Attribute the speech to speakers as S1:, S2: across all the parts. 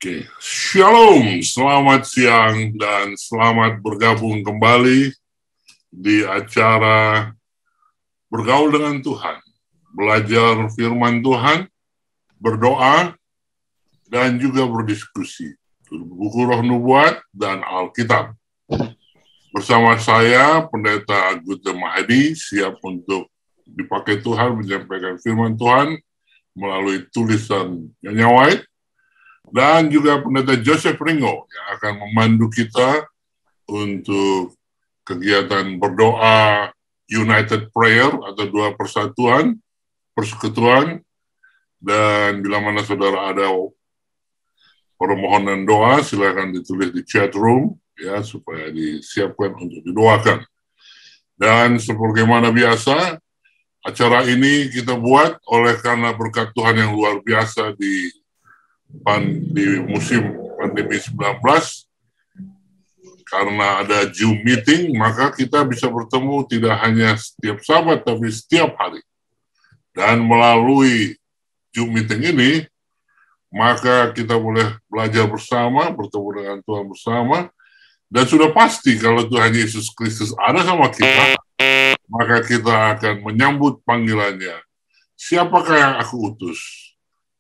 S1: Oke, Shalom, selamat siang dan selamat bergabung kembali di acara Bergaul dengan Tuhan, belajar firman Tuhan, berdoa, dan juga berdiskusi. Buku Roh Nubuat dan Alkitab. Bersama saya, Pendeta Gute Mahdi, siap untuk dipakai Tuhan menyampaikan firman Tuhan melalui tulisan Nyonya White, dan juga Pendeta Joseph Ringo yang akan memandu kita untuk kegiatan berdoa United Prayer atau doa persatuan, persekutuan, dan bila mana saudara ada permohonan doa, silakan ditulis di chat room ya supaya disiapkan untuk didoakan. Dan sebagaimana biasa, acara ini kita buat oleh karena berkat Tuhan yang luar biasa di musim pandemi 19, karena ada Zoom meeting, maka kita bisa bertemu tidak hanya setiap Sabat, tapi setiap hari. Dan melalui Zoom meeting ini, maka kita boleh belajar bersama, bertemu dengan Tuhan bersama, dan sudah pasti kalau Tuhan Yesus Kristus ada sama kita, maka kita akan menyambut panggilannya. Siapakah yang aku utus?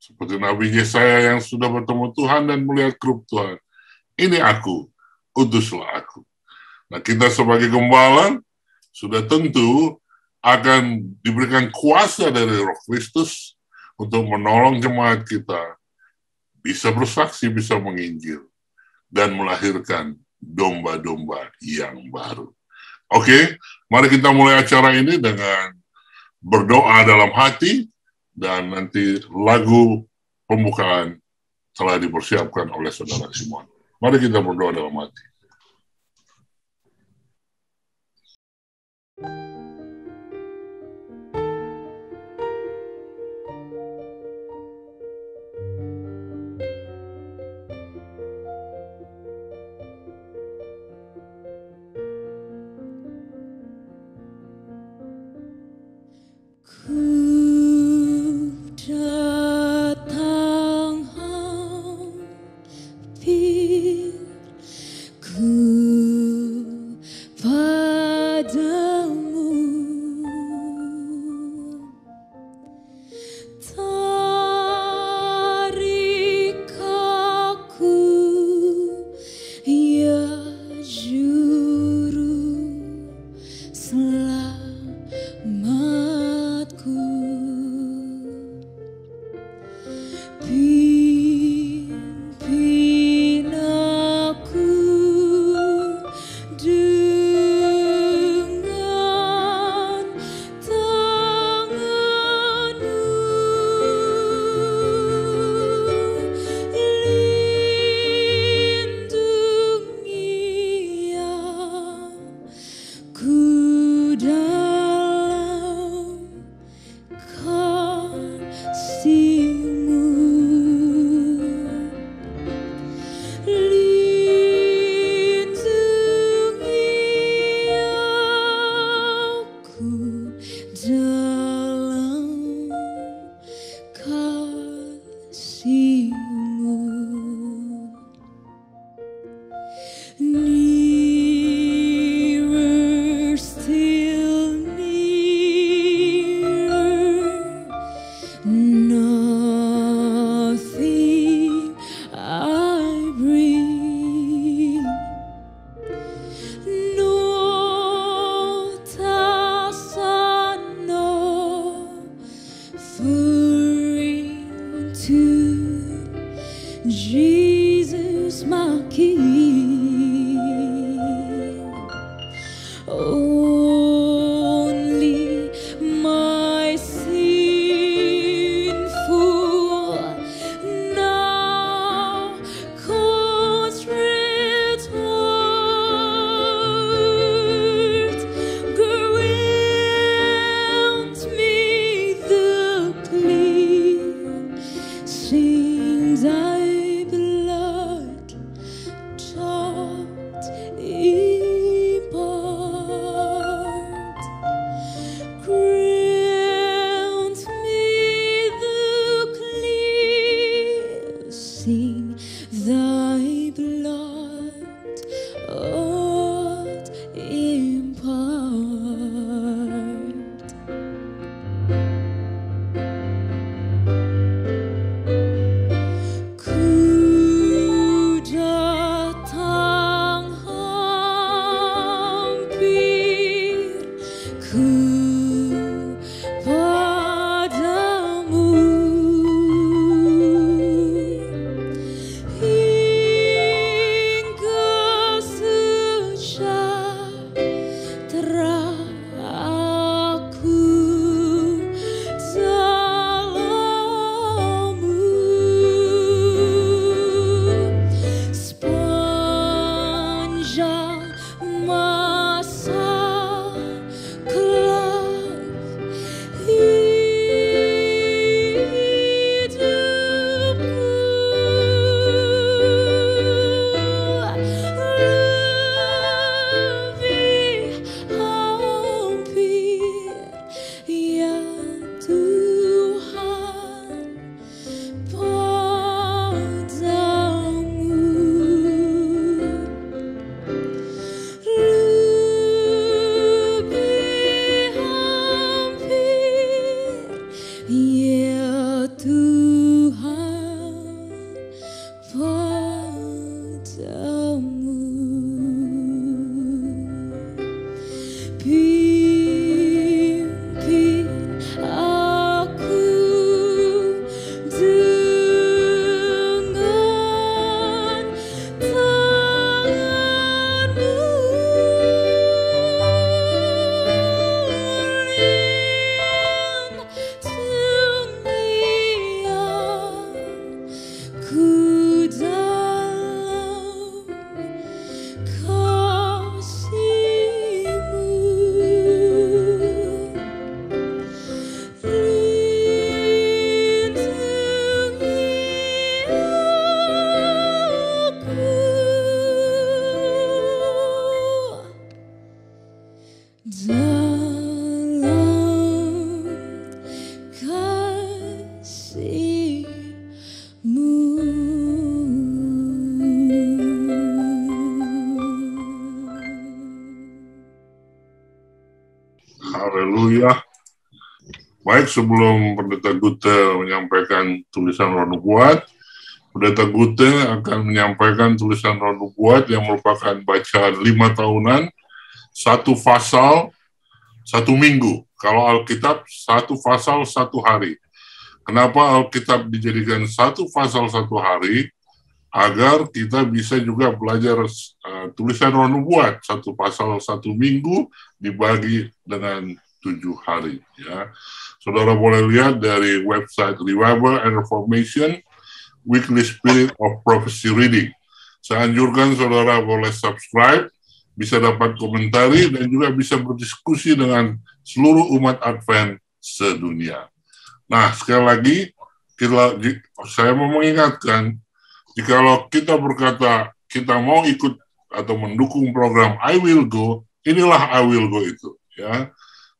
S1: Seperti Nabi Yesaya yang sudah bertemu Tuhan dan melihat kerup Tuhan. Ini aku, utuslah aku. Nah, kita sebagai gembala sudah tentu akan diberikan kuasa dari Roh Kristus untuk menolong jemaat kita bisa bersaksi, bisa menginjil, dan melahirkan domba-domba yang baru. Oke, mari kita mulai acara ini dengan berdoa dalam hati, dan nanti lagu pembukaan telah dipersiapkan oleh saudara Simon. Mari kita berdoa dalam hati.
S2: Selamatku. dalam kasih-Mu.
S1: Haleluya. Baik, sebelum Pendeta Gute menyampaikan tulisan Roh Nubuat, Pendeta Gute akan menyampaikan tulisan Roh Nubuat yang merupakan bacaan 5 tahunan, 1 pasal, 1 minggu. Kalau Alkitab, 1 pasal 1 hari. Kenapa Alkitab dijadikan 1 pasal 1 hari? Agar kita bisa juga belajar tulisan Roh Nubuat, 1 pasal 1 minggu dibagi dengan 7 hari. Ya. Saudara boleh lihat dari website Revival and Reformation, Weekly Spirit of Prophecy Reading. Saya anjurkan saudara boleh subscribe, bisa dapat komentari, dan juga bisa berdiskusi dengan seluruh umat Advent sedunia. Nah, sekali lagi, saya mau mengingatkan, jikalau kita berkata kita mau ikut atau mendukung program I Will Go, inilah I Will Go itu. Ya.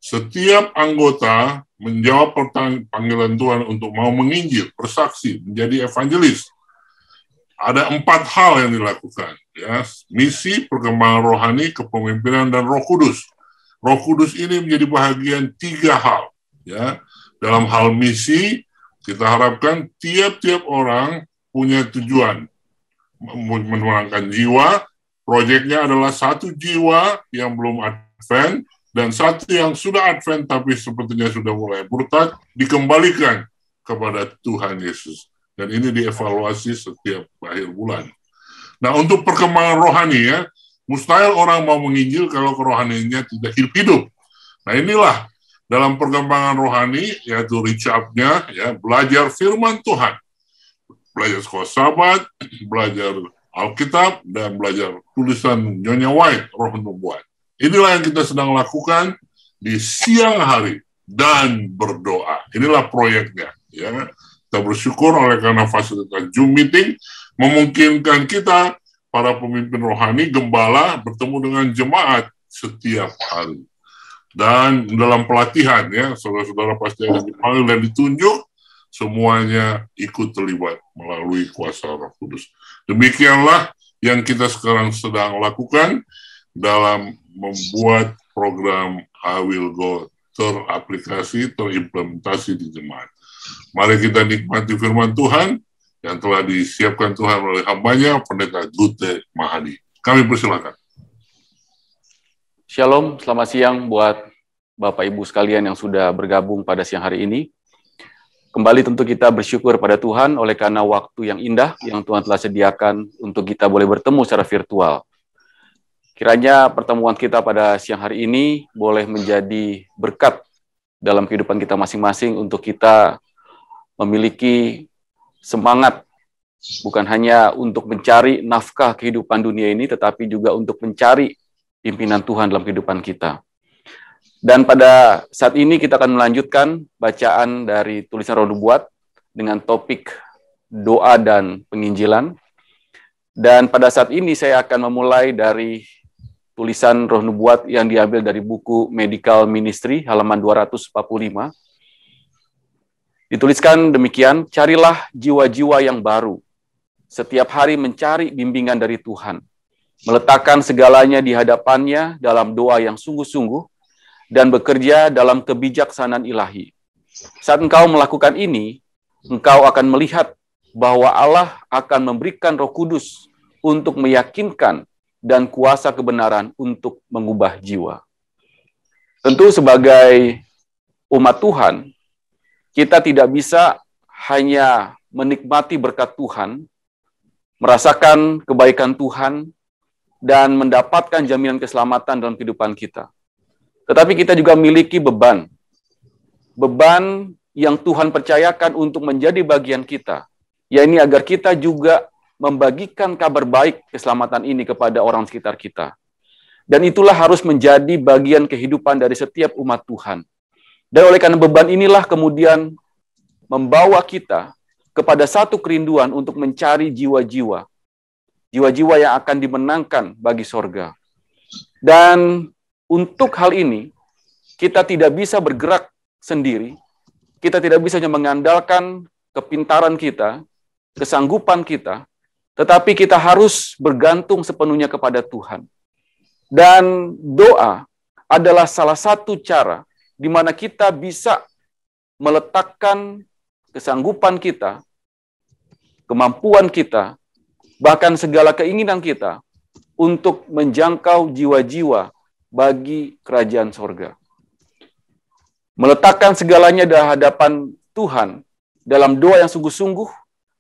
S1: Setiap anggota menjawab panggilan Tuhan untuk mau menginjil, bersaksi, menjadi evangelis. Ada 4 hal yang dilakukan. Ya. Misi, perkembangan rohani, kepemimpinan, dan Roh Kudus. Roh Kudus ini menjadi bahagian 3 hal. Ya. Dalam hal misi, kita harapkan tiap-tiap orang punya tujuan, memenangkan jiwa. Proyeknya adalah 1 jiwa yang belum Advent, dan 1 yang sudah Advent tapi sepertinya sudah mulai murtad, dikembalikan kepada Tuhan Yesus. Dan ini dievaluasi setiap akhir bulan. Nah, untuk perkembangan rohani ya, mustahil orang mau menginjil kalau kerohaniannya tidak hidup. Nah, inilah dalam perkembangan rohani, yaitu recap-nya, ya, belajar firman Tuhan. Belajar sekolah Sabat, belajar Alkitab, dan belajar tulisan Nyonya White, Roh Nubuat. Inilah yang kita sedang lakukan di siang hari dan berdoa. Inilah proyeknya. Ya. Kita bersyukur oleh karena fasilitas Zoom meeting memungkinkan kita, para pemimpin rohani, gembala, bertemu dengan jemaat setiap hari. Dan dalam pelatihan, ya, saudara-saudara pasti akan dipanggil dan ditunjuk, semuanya ikut terlibat melalui kuasa Roh Kudus. Demikianlah yang kita sekarang sedang lakukan dalam membuat program I Will Go teraplikasi, terimplementasi di jemaat. Mari kita nikmati firman Tuhan yang telah disiapkan Tuhan oleh hambanya, Pendeta Gute Mahadi. Kami persilakan.
S3: Shalom, selamat siang buat Bapak Ibu sekalian yang sudah bergabung pada siang hari ini. Kembali tentu kita bersyukur pada Tuhan oleh karena waktu yang indah yang Tuhan telah sediakan untuk kita boleh bertemu secara virtual. Kiranya pertemuan kita pada siang hari ini boleh menjadi berkat dalam kehidupan kita masing-masing untuk kita memiliki semangat bukan hanya untuk mencari nafkah kehidupan dunia ini, tetapi juga untuk mencari pimpinan Tuhan dalam kehidupan kita. Dan pada saat ini kita akan melanjutkan bacaan dari tulisan Roh Nubuat dengan topik doa dan penginjilan. Dan pada saat ini saya akan memulai dari tulisan Roh Nubuat yang diambil dari buku Medical Ministry, halaman 245. Dituliskan demikian, carilah jiwa-jiwa yang baru. Setiap hari mencari bimbingan dari Tuhan. Meletakkan segalanya di hadapannya dalam doa yang sungguh-sungguh, dan bekerja dalam kebijaksanaan ilahi. Saat engkau melakukan ini, engkau akan melihat bahwa Allah akan memberikan Roh Kudus untuk meyakinkan dan kuasa kebenaran untuk mengubah jiwa. Tentu sebagai umat Tuhan, kita tidak bisa hanya menikmati berkat Tuhan, merasakan kebaikan Tuhan, dan mendapatkan jaminan keselamatan dalam kehidupan kita. Tetapi kita juga memiliki beban. Beban yang Tuhan percayakan untuk menjadi bagian kita, yaitu agar kita juga membagikan kabar baik keselamatan ini kepada orang sekitar kita. Dan itulah harus menjadi bagian kehidupan dari setiap umat Tuhan. Dan oleh karena beban inilah kemudian membawa kita kepada satu kerinduan untuk mencari jiwa-jiwa. Jiwa-jiwa yang akan dimenangkan bagi sorga. Dan untuk hal ini, kita tidak bisa bergerak sendiri, kita tidak bisa hanya mengandalkan kepintaran kita, kesanggupan kita, tetapi kita harus bergantung sepenuhnya kepada Tuhan. Dan doa adalah salah satu cara di mana kita bisa meletakkan kesanggupan kita, kemampuan kita, bahkan segala keinginan kita untuk menjangkau jiwa-jiwa bagi kerajaan sorga. Meletakkan segalanya di hadapan Tuhan dalam doa yang sungguh-sungguh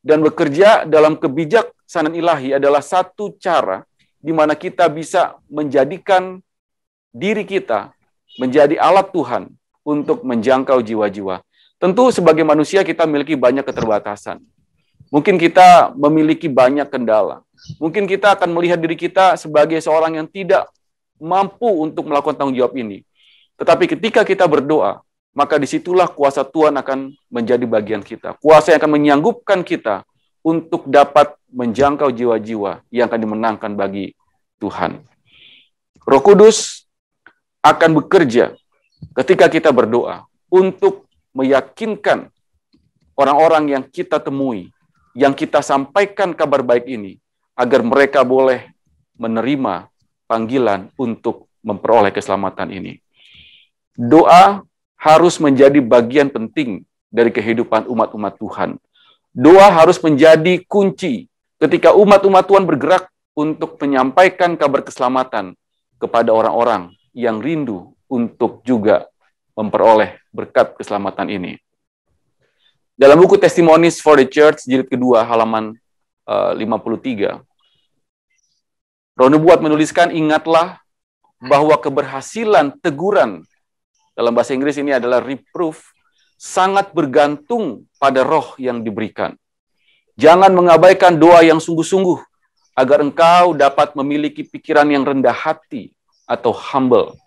S3: dan bekerja dalam kebijaksanaan ilahi adalah satu cara di mana kita bisa menjadikan diri kita menjadi alat Tuhan untuk menjangkau jiwa-jiwa. Tentu sebagai manusia kita memiliki banyak keterbatasan. Mungkin kita memiliki banyak kendala. Mungkin kita akan melihat diri kita sebagai seorang yang tidak mampu untuk melakukan tanggung jawab ini. Tetapi ketika kita berdoa, maka disitulah kuasa Tuhan akan menjadi bagian kita. Kuasa yang akan menyanggupkan kita untuk dapat menjangkau jiwa-jiwa yang akan dimenangkan bagi Tuhan. Roh Kudus akan bekerja ketika kita berdoa untuk meyakinkan orang-orang yang kita temui, yang kita sampaikan kabar baik ini, agar mereka boleh menerima panggilan untuk memperoleh keselamatan ini. Doa harus menjadi bagian penting dari kehidupan umat-umat Tuhan. Doa harus menjadi kunci ketika umat-umat Tuhan bergerak untuk menyampaikan kabar keselamatan kepada orang-orang yang rindu untuk juga memperoleh berkat keselamatan ini. Dalam buku Testimonies for the Church, jilid kedua, halaman 53, Roh Nubuat menuliskan, ingatlah bahwa keberhasilan teguran, dalam bahasa Inggris ini adalah reproof, sangat bergantung pada roh yang diberikan. Jangan mengabaikan doa yang sungguh-sungguh, agar engkau dapat memiliki pikiran yang rendah hati atau humble.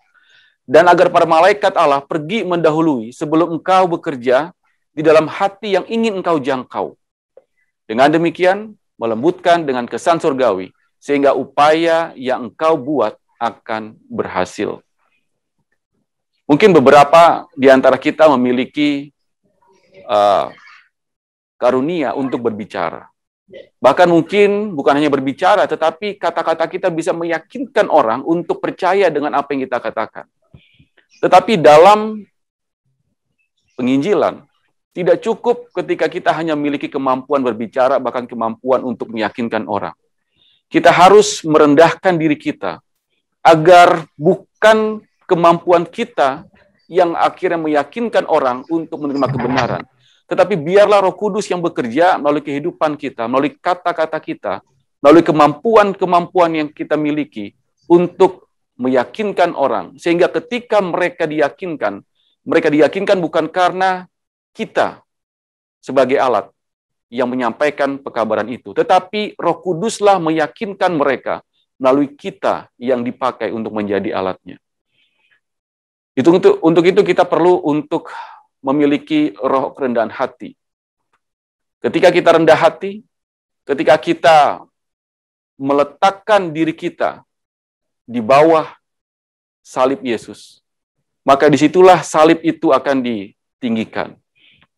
S3: Dan agar para malaikat Allah pergi mendahului sebelum engkau bekerja di dalam hati yang ingin engkau jangkau. Dengan demikian, melembutkan dengan kesan surgawi, sehingga upaya yang engkau buat akan berhasil. Mungkin beberapa di antara kita memiliki karunia untuk berbicara. Bahkan mungkin bukan hanya berbicara, tetapi kata-kata kita bisa meyakinkan orang untuk percaya dengan apa yang kita katakan. Tetapi dalam penginjilan, tidak cukup ketika kita hanya memiliki kemampuan berbicara, bahkan kemampuan untuk meyakinkan orang. Kita harus merendahkan diri kita, agar bukan kemampuan kita yang akhirnya meyakinkan orang untuk menerima kebenaran. Tetapi biarlah Roh Kudus yang bekerja melalui kehidupan kita, melalui kata-kata kita, melalui kemampuan-kemampuan yang kita miliki untuk meyakinkan orang. Sehingga ketika mereka diyakinkan bukan karena kita sebagai alat yang menyampaikan pekabaran itu. Tetapi Roh Kuduslah meyakinkan mereka melalui kita yang dipakai untuk menjadi alatnya. Untuk itu kita perlu untuk memiliki roh kerendahan hati. Ketika kita rendah hati, ketika kita meletakkan diri kita di bawah salib Yesus, maka disitulah salib itu akan ditinggikan.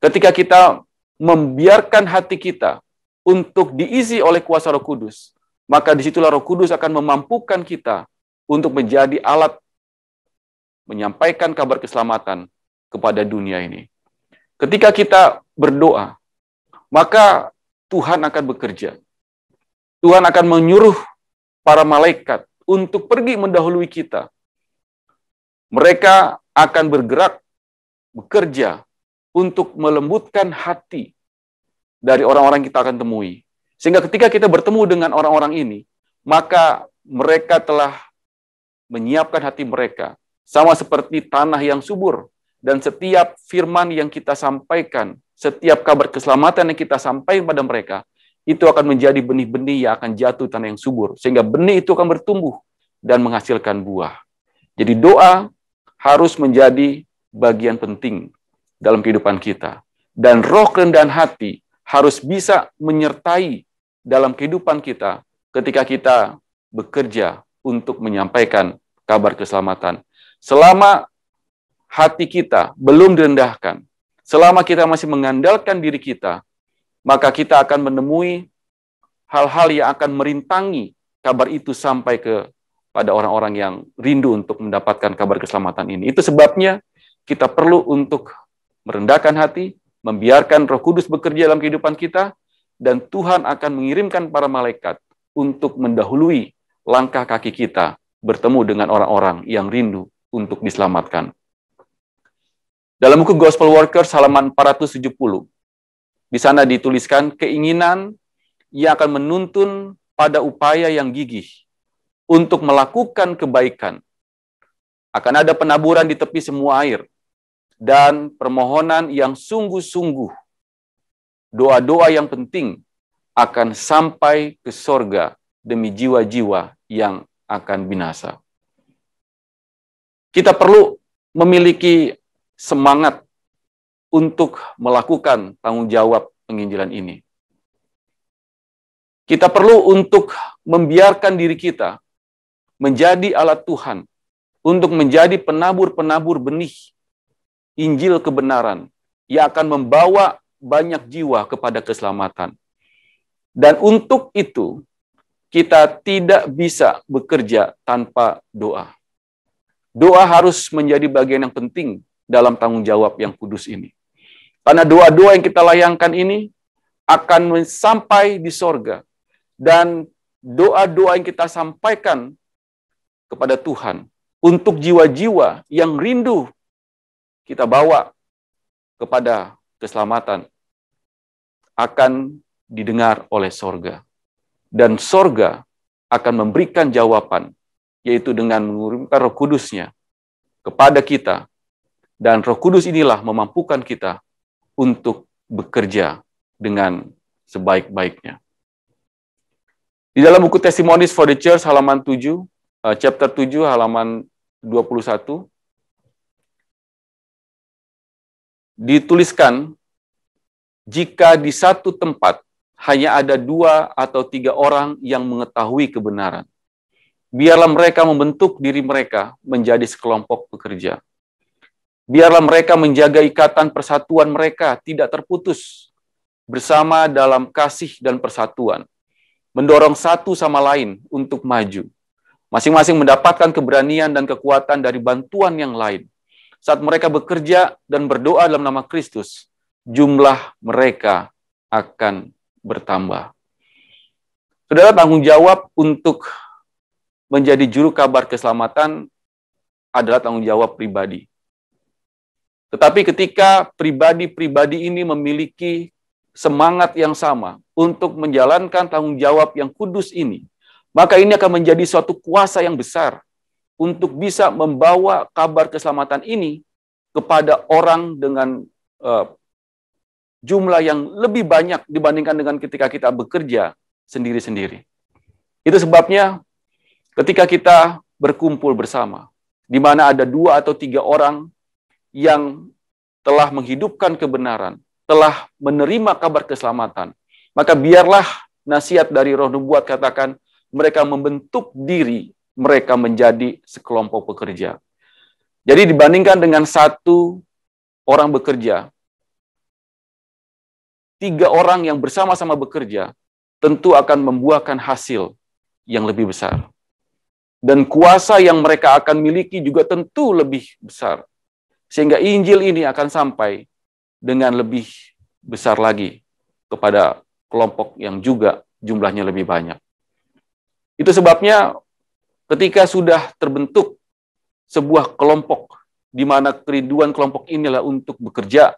S3: Ketika kita membiarkan hati kita untuk diisi oleh kuasa Roh Kudus, maka disitulah Roh Kudus akan memampukan kita untuk menjadi alat menyampaikan kabar keselamatan kepada dunia ini. Ketika kita berdoa, maka Tuhan akan bekerja. Tuhan akan menyuruh para malaikat untuk pergi mendahului kita. Mereka akan bergerak, bekerja untuk melembutkan hati dari orang-orang yang kita akan temui. Sehingga ketika kita bertemu dengan orang-orang ini, maka mereka telah menyiapkan hati mereka, sama seperti tanah yang subur. Dan setiap firman yang kita sampaikan, setiap kabar keselamatan yang kita sampaikan pada mereka, itu akan menjadi benih-benih yang akan jatuh tanah yang subur. Sehingga benih itu akan bertumbuh dan menghasilkan buah. Jadi doa harus menjadi bagian penting dalam kehidupan kita. Dan roh kerendahan hati harus bisa menyertai dalam kehidupan kita ketika kita bekerja untuk menyampaikan kabar keselamatan. Selama hati kita belum direndahkan, selama kita masih mengandalkan diri kita, maka kita akan menemui hal-hal yang akan merintangi kabar itu sampai pada orang-orang yang rindu untuk mendapatkan kabar keselamatan ini. Itu sebabnya kita perlu untuk merendahkan hati, membiarkan Roh Kudus bekerja dalam kehidupan kita, dan Tuhan akan mengirimkan para malaikat untuk mendahului langkah kaki kita bertemu dengan orang-orang yang rindu untuk diselamatkan. Dalam buku Gospel Workers halaman 470, di sana dituliskan keinginan yang akan menuntun pada upaya yang gigih untuk melakukan kebaikan. Akan ada penaburan di tepi semua air, dan permohonan yang sungguh-sungguh, doa-doa yang penting akan sampai ke sorga demi jiwa-jiwa yang akan binasa. Kita perlu memiliki semangat untuk melakukan tanggung jawab penginjilan ini. Kita perlu untuk membiarkan diri kita menjadi alat Tuhan, untuk menjadi penabur-penabur benih Injil kebenaran yang akan membawa banyak jiwa kepada keselamatan. Dan untuk itu, kita tidak bisa bekerja tanpa doa. Doa harus menjadi bagian yang penting dalam tanggung jawab yang kudus ini. Karena doa-doa yang kita layangkan ini akan sampai di sorga. Dan doa-doa yang kita sampaikan kepada Tuhan untuk jiwa-jiwa yang rindu kita bawa kepada keselamatan akan didengar oleh sorga. Dan sorga akan memberikan jawaban, yaitu dengan mengirimkan Roh Kudus-Nya kepada kita. Dan Roh Kudus inilah memampukan kita untuk bekerja dengan sebaik-baiknya. Di dalam buku Testimonies for the Church halaman 7, chapter 7 halaman 21, dituliskan, jika di satu tempat hanya ada 2 atau 3 orang yang mengetahui kebenaran, biarlah mereka membentuk diri mereka menjadi sekelompok pekerja. Biarlah mereka menjaga ikatan persatuan mereka tidak terputus, bersama dalam kasih dan persatuan, mendorong satu sama lain untuk maju. Masing-masing mendapatkan keberanian dan kekuatan dari bantuan yang lain. Saat mereka bekerja dan berdoa dalam nama Kristus, jumlah mereka akan bertambah. Saudara, tanggung jawab untuk menjadi juru kabar keselamatan adalah tanggung jawab pribadi. Tetapi ketika pribadi-pribadi ini memiliki semangat yang sama untuk menjalankan tanggung jawab yang kudus ini, maka ini akan menjadi suatu kuasa yang besar untuk bisa membawa kabar keselamatan ini kepada orang dengan jumlah yang lebih banyak dibandingkan dengan ketika kita bekerja sendiri-sendiri. Itu sebabnya ketika kita berkumpul bersama, di mana ada 2 atau 3 orang yang telah menghidupkan kebenaran, telah menerima kabar keselamatan, maka biarlah nasihat dari Roh Nubuat katakan, mereka membentuk diri mereka menjadi sekelompok pekerja. Jadi dibandingkan dengan 1 orang bekerja, 3 orang yang bersama-sama bekerja, tentu akan membuahkan hasil yang lebih besar. Dan kuasa yang mereka akan miliki juga tentu lebih besar. Sehingga Injil ini akan sampai dengan lebih besar lagi kepada kelompok yang juga jumlahnya lebih banyak. Itu sebabnya ketika sudah terbentuk sebuah kelompok, di mana kerinduan kelompok inilah untuk bekerja,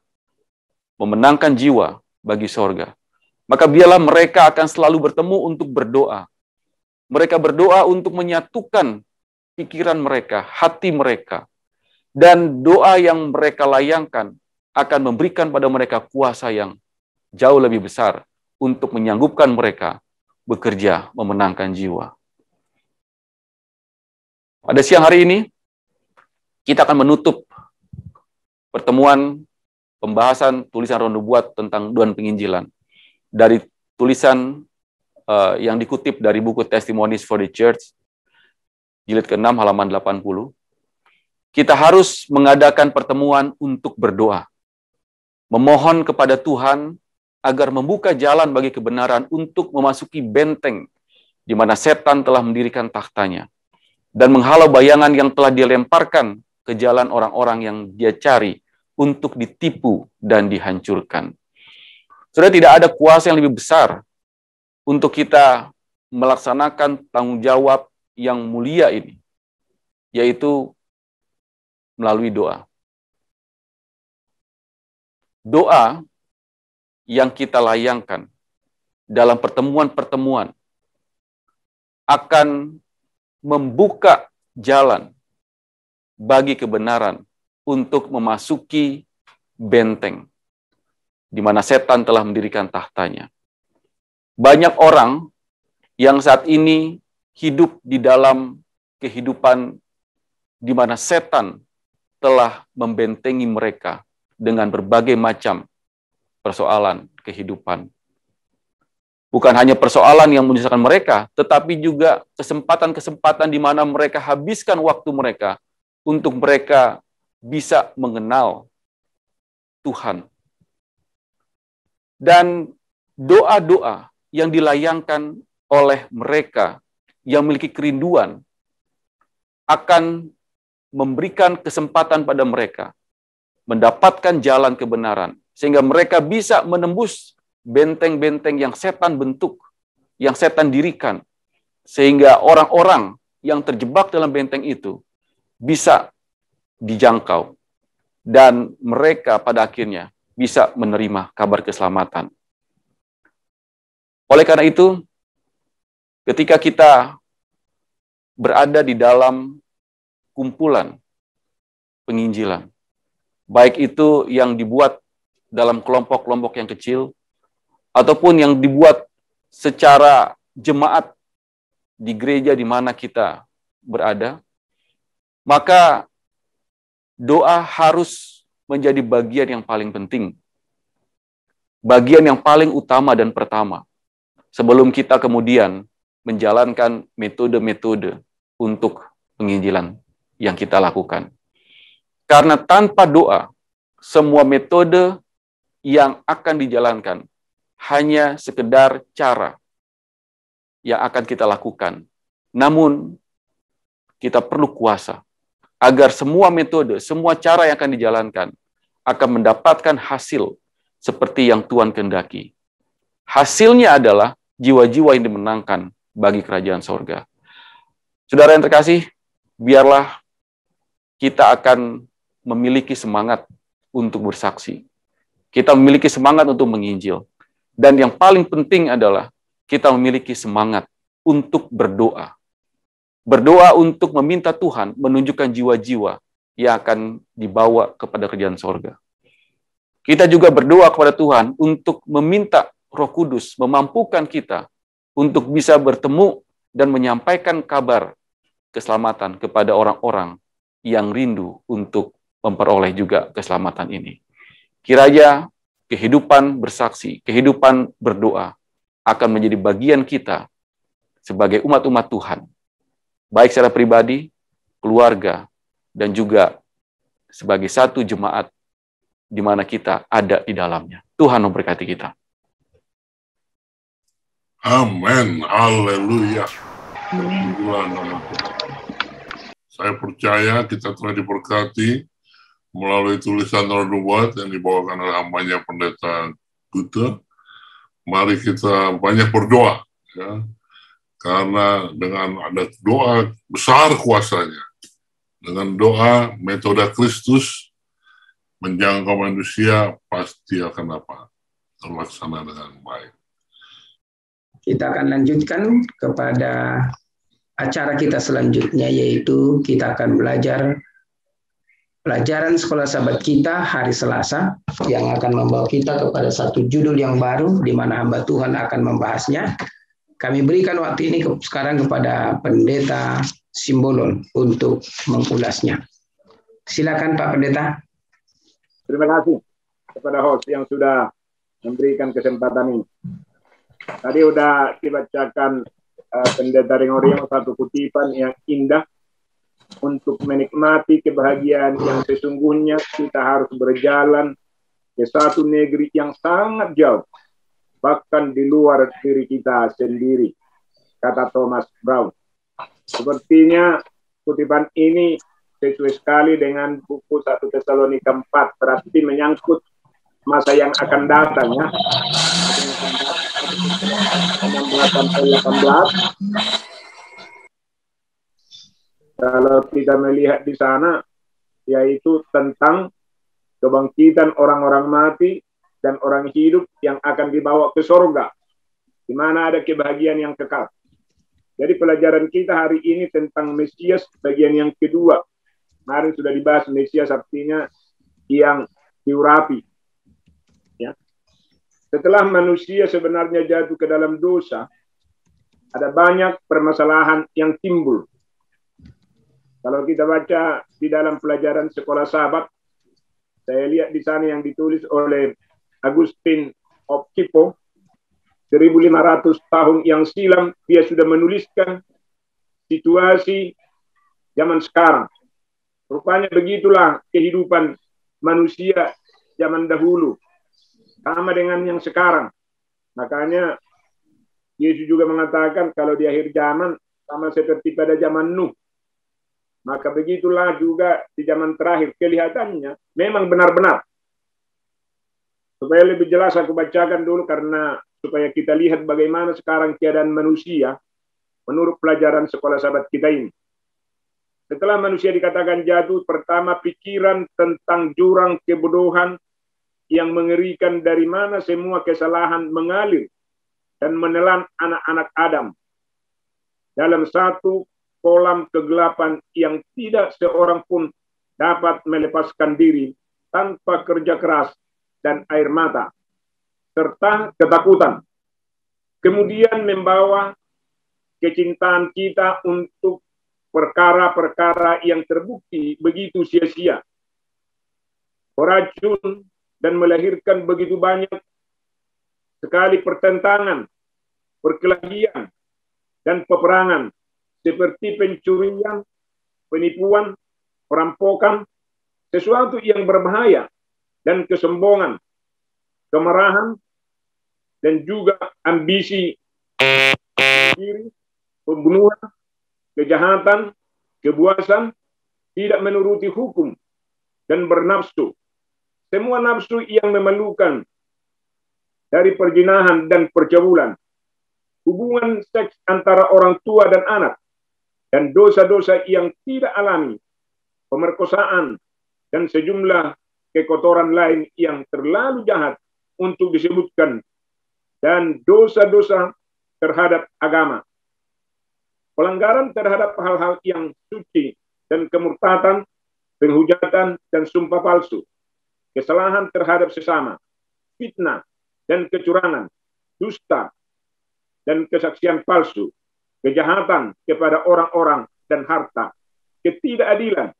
S3: memenangkan jiwa bagi sorga, maka biarlah mereka akan selalu bertemu untuk berdoa. Mereka berdoa untuk menyatukan pikiran mereka, hati mereka, dan doa yang mereka layangkan akan memberikan pada mereka kuasa yang jauh lebih besar untuk menyanggupkan mereka bekerja memenangkan jiwa. Pada siang hari ini, kita akan menutup pertemuan pembahasan tulisan Roh Nubuat tentang doa penginjilan dari tulisan yang dikutip dari buku Testimonies for the Church, jilid ke-6 halaman 80. kita harus mengadakan pertemuan untuk berdoa. Memohon kepada Tuhan agar membuka jalan bagi kebenaran untuk memasuki benteng di mana setan telah mendirikan tahtanya dan menghalau bayangan yang telah dilemparkan ke jalan orang-orang yang dia cari untuk ditipu dan dihancurkan. Sudah tidak ada kuasa yang lebih besar untuk kita melaksanakan tanggung jawab yang mulia ini, yaitu melalui doa. Doa yang kita layangkan dalam pertemuan-pertemuan akan membuka jalan bagi kebenaran untuk memasuki benteng di mana setan telah mendirikan tahtanya. Banyak orang yang saat ini hidup di dalam kehidupan di mana setan telah membentengi mereka dengan berbagai macam persoalan kehidupan. Bukan hanya persoalan yang menyusahkan mereka, tetapi juga kesempatan-kesempatan di mana mereka habiskan waktu mereka untuk mereka bisa mengenal Tuhan. Dan doa-doa yang dilayangkan oleh mereka yang memiliki kerinduan akan memberikan kesempatan pada mereka mendapatkan jalan kebenaran, sehingga mereka bisa menembus benteng-benteng yang setan bentuk, yang setan dirikan, sehingga orang-orang yang terjebak dalam benteng itu bisa dijangkau, dan mereka pada akhirnya bisa menerima kabar keselamatan. Oleh karena itu, ketika kita berada di dalam kumpulan penginjilan, baik itu yang dibuat dalam kelompok-kelompok yang kecil, ataupun yang dibuat secara jemaat di gereja di mana kita berada, maka doa harus menjadi bagian yang paling penting. Bagian yang paling utama dan pertama, sebelum kita kemudian menjalankan metode-metode untuk penginjilan yang kita lakukan. Karena tanpa doa, semua metode yang akan dijalankan hanya sekedar cara yang akan kita lakukan. Namun, kita perlu kuasa agar semua metode, semua cara yang akan dijalankan akan mendapatkan hasil seperti yang Tuhan kehendaki. Hasilnya adalah jiwa-jiwa yang dimenangkan bagi kerajaan sorga. Saudara yang terkasih, biarlah kita akan memiliki semangat untuk bersaksi. Kita memiliki semangat untuk menginjil. Dan yang paling penting adalah kita memiliki semangat untuk berdoa. Berdoa untuk meminta Tuhan menunjukkan jiwa-jiwa yang akan dibawa kepada kerajaan sorga. Kita juga berdoa kepada Tuhan untuk meminta Roh Kudus memampukan kita untuk bisa bertemu dan menyampaikan kabar keselamatan kepada orang-orang yang rindu untuk memperoleh juga keselamatan ini. Kiranya kehidupan bersaksi, kehidupan berdoa akan menjadi bagian kita sebagai umat-umat Tuhan, baik secara pribadi, keluarga, dan juga sebagai satu jemaat di mana kita ada di dalamnya. Tuhan memberkati kita.
S1: Amin. Haleluya. Saya percaya kita telah diberkati melalui tulisan Roh Nubuat yang dibawakan oleh hambanya Pendeta Gute. Mari kita banyak berdoa, ya, karena dengan ada doa besar kuasanya. Dengan doa metode Kristus menjangkau manusia pasti akan terlaksana dengan baik.
S4: Kita akan lanjutkan kepada acara kita selanjutnya, yaitu kita akan belajar pelajaran sekolah sahabat kita hari Selasa yang akan membawa kita kepada satu judul yang baru di mana hamba Tuhan akan membahasnya. Kami berikan waktu ini sekarang kepada Pendeta Simbolon untuk mengulasnya. Silakan Pak Pendeta.
S5: Terima kasih kepada host yang sudah memberikan kesempatan ini. Tadi sudah dibacakan Pendeta Ringorio satu kutipan yang indah untuk menikmati kebahagiaan yang sesungguhnya, kita harus berjalan ke satu negeri yang sangat jauh, bahkan di luar diri kita sendiri, kata Thomas Brown. Sepertinya kutipan ini sesuai sekali dengan buku 1 Tesalonika 4, berarti menyangkut masa yang akan datang, ya. 16-18. Kalau kita melihat di sana, yaitu tentang kebangkitan orang-orang mati dan orang hidup yang akan dibawa ke surga, di mana ada kebahagiaan yang kekal. Jadi pelajaran kita hari ini tentang Mesias bagian yang kedua. Kemarin sudah dibahas Mesias artinya yang diurapi. Ya. Setelah manusia sebenarnya jatuh ke dalam dosa, ada banyak permasalahan yang timbul. Kalau kita baca di dalam pelajaran sekolah sahabat, saya lihat di sana yang ditulis oleh Agustin of Hippo, 1500 tahun yang silam, dia sudah menuliskan situasi zaman sekarang. Rupanya begitulah kehidupan manusia zaman dahulu, sama dengan yang sekarang. Makanya Yesus juga mengatakan kalau di akhir zaman sama seperti pada zaman Nuh. Maka begitulah juga di zaman terakhir, kelihatannya memang benar-benar. Supaya lebih jelas aku bacakan dulu, karena supaya kita lihat bagaimana sekarang keadaan manusia menurut pelajaran sekolah sahabat kita ini. Setelah manusia dikatakan jatuh, pertama pikiran tentang jurang kebodohan yang mengerikan dari mana semua kesalahan mengalir dan menelan anak-anak Adam dalam satu kolam kegelapan yang tidak seorang pun dapat melepaskan diri tanpa kerja keras dan air mata, serta ketakutan. Kemudian membawa kecintaan kita untuk perkara-perkara yang terbukti begitu sia-sia, beracun, dan melahirkan begitu banyak sekali pertentangan, perkelahian, dan peperangan, seperti pencurian, penipuan, perampokan, sesuatu yang berbahaya, dan kesombongan, kemarahan, dan juga ambisi diri, pembunuhan, kejahatan, kebuasan, tidak menuruti hukum, dan bernafsu. Semua nafsu yang memalukan, dari perzinahan dan percabulan, hubungan seks antara orang tua dan anak, dan dosa-dosa yang tidak alami, pemerkosaan, dan sejumlah kekotoran lain yang terlalu jahat untuk disebutkan, dan dosa-dosa terhadap agama, pelanggaran terhadap hal-hal yang suci, dan kemurtatan, penghujatan, dan sumpah palsu, kesalahan terhadap sesama, fitnah, dan kecurangan, dusta, dan kesaksian palsu, kejahatan kepada orang-orang dan harta, ketidakadilan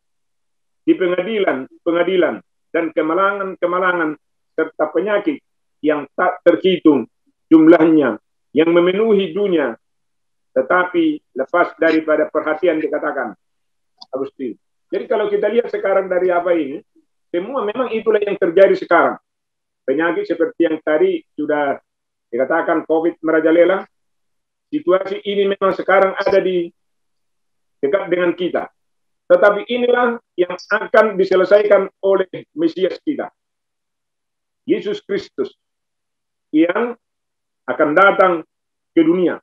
S5: di pengadilan, dan kemalangan-kemalangan serta penyakit yang tak terhitung jumlahnya yang memenuhi dunia, tetapi lepas daripada perhatian, dikatakan Agustin. Jadi kalau kita lihat sekarang dari apa ini, semua memang itulah yang terjadi sekarang. Penyakit seperti yang tadi sudah dikatakan COVID merajalela, situasi ini memang sekarang ada di dekat dengan kita. Tetapi inilah yang akan diselesaikan oleh Mesias kita, Yesus Kristus, yang akan datang ke dunia.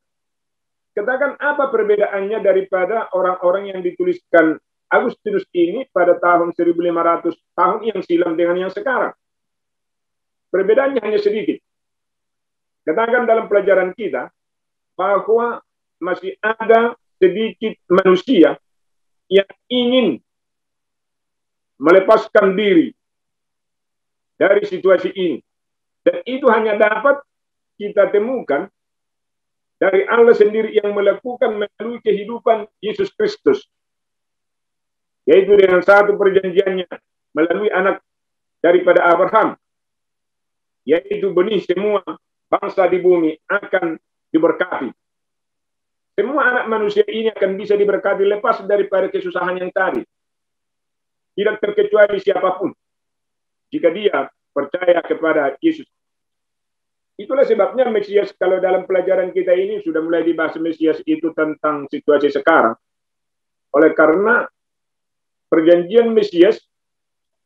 S5: Katakan apa perbedaannya daripada orang-orang yang dituliskan Agustinus ini pada tahun 1500 tahun yang silam dengan yang sekarang? Perbedaannya hanya sedikit. Katakan dalam pelajaran kita bahwa masih ada sedikit manusia yang ingin melepaskan diri dari situasi ini. Dan itu hanya dapat kita temukan dari Allah sendiri yang melakukan melalui kehidupan Yesus Kristus. Yaitu dengan satu perjanjiannya melalui anak daripada Abraham. Yaitu benih semua bangsa di bumi akan diberkati. semua anak manusia ini akan bisa diberkati lepas daripada kesusahan yang tadi. Tidak terkecuali siapapun. Jika dia percaya kepada Yesus. Itulah sebabnya Mesias, kalau dalam pelajaran kita ini sudah mulai dibahas Mesias itu tentang situasi sekarang. Oleh karena perjanjian Mesias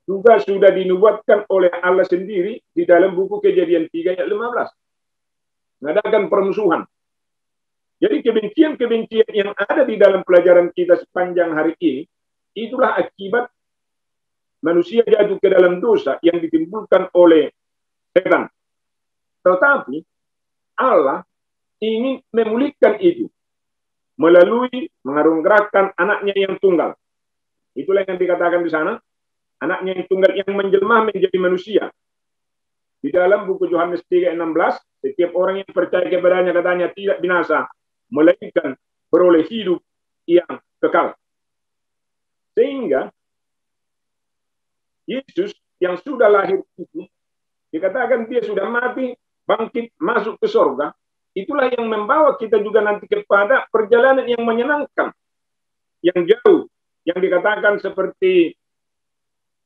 S5: juga sudah dinubuatkan oleh Allah sendiri di dalam buku Kejadian 3 ayat 15. Mengadakan permusuhan. Jadi kebencian-kebencian yang ada di dalam pelajaran kita sepanjang hari ini, itulah akibat manusia jatuh ke dalam dosa yang ditimbulkan oleh setan. Tetapi Allah ingin memulihkan itu melalui mengarungkan anaknya yang tunggal. Itulah yang dikatakan di sana, anaknya yang tunggal yang menjelma menjadi manusia. Di dalam buku Yohanes 3:16, setiap orang yang percaya kepadanya katanya tidak binasa, melainkan beroleh hidup yang kekal. Sehingga Yesus yang sudah lahir itu, dikatakan dia sudah mati, bangkit, masuk ke surga. Itulah yang membawa kita juga nanti kepada perjalanan yang menyenangkan, yang jauh, yang dikatakan seperti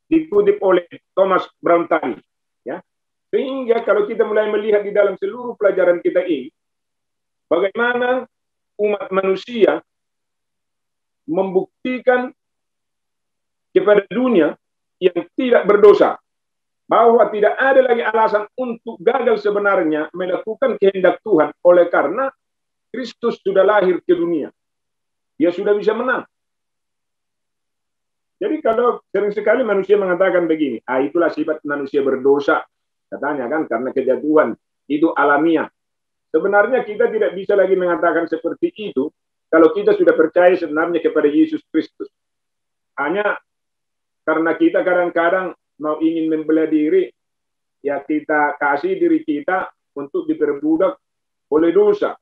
S5: dikutip oleh Thomas Brown tadi. Ya. Sehingga kalau kita mulai melihat di dalam seluruh pelajaran kita ini, bagaimana umat manusia membuktikan kepada dunia yang tidak berdosa, bahwa tidak ada lagi alasan untuk gagal sebenarnya melakukan kehendak Tuhan, oleh karena Kristus sudah lahir ke dunia. Dia sudah bisa menang. Jadi kalau sering sekali manusia mengatakan begini, itulah sifat manusia berdosa, katanya kan, karena kejatuhan itu alamiah. Sebenarnya kita tidak bisa lagi mengatakan seperti itu kalau kita sudah percaya sebenarnya kepada Yesus Kristus. Hanya karena kita kadang-kadang mau ingin membela diri, ya kita kasih diri kita untuk diperbudak oleh dosa.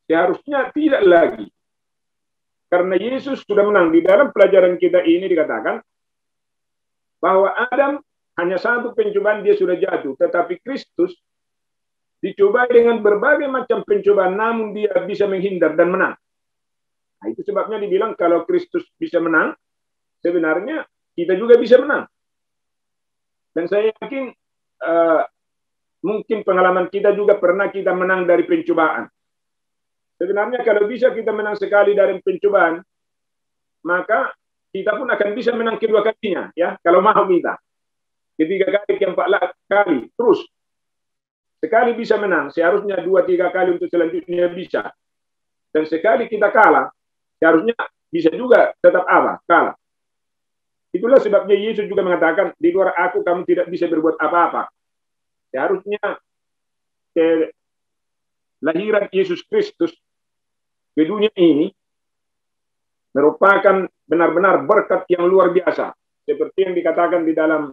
S5: Seharusnya tidak lagi. Karena Yesus sudah menang. Di dalam pelajaran kita ini dikatakan bahwa Adam hanya satu pencobaan dia sudah jatuh. Tetapi Kristus dicobai dengan berbagai macam pencobaan, namun dia bisa menghindar dan menang. Nah, itu sebabnya dibilang kalau Kristus bisa menang, sebenarnya kita juga bisa menang. Dan saya yakin mungkin pengalaman kita juga pernah kita menang dari pencobaan. Sebenarnya kalau bisa kita menang sekali dari pencobaan, maka kita pun akan bisa menang kedua kalinya, ya, kalau mau kita. Ketiga kali, keempat kali, terus. Sekali bisa menang, seharusnya 2-3 kali untuk selanjutnya bisa. Dan sekali kita kalah, seharusnya bisa juga tetap kalah. Itulah sebabnya Yesus juga mengatakan, di luar aku kamu tidak bisa berbuat apa-apa. Seharusnya kelahiran Yesus Kristus ke dunia ini merupakan benar-benar berkat yang luar biasa. Seperti yang dikatakan di dalam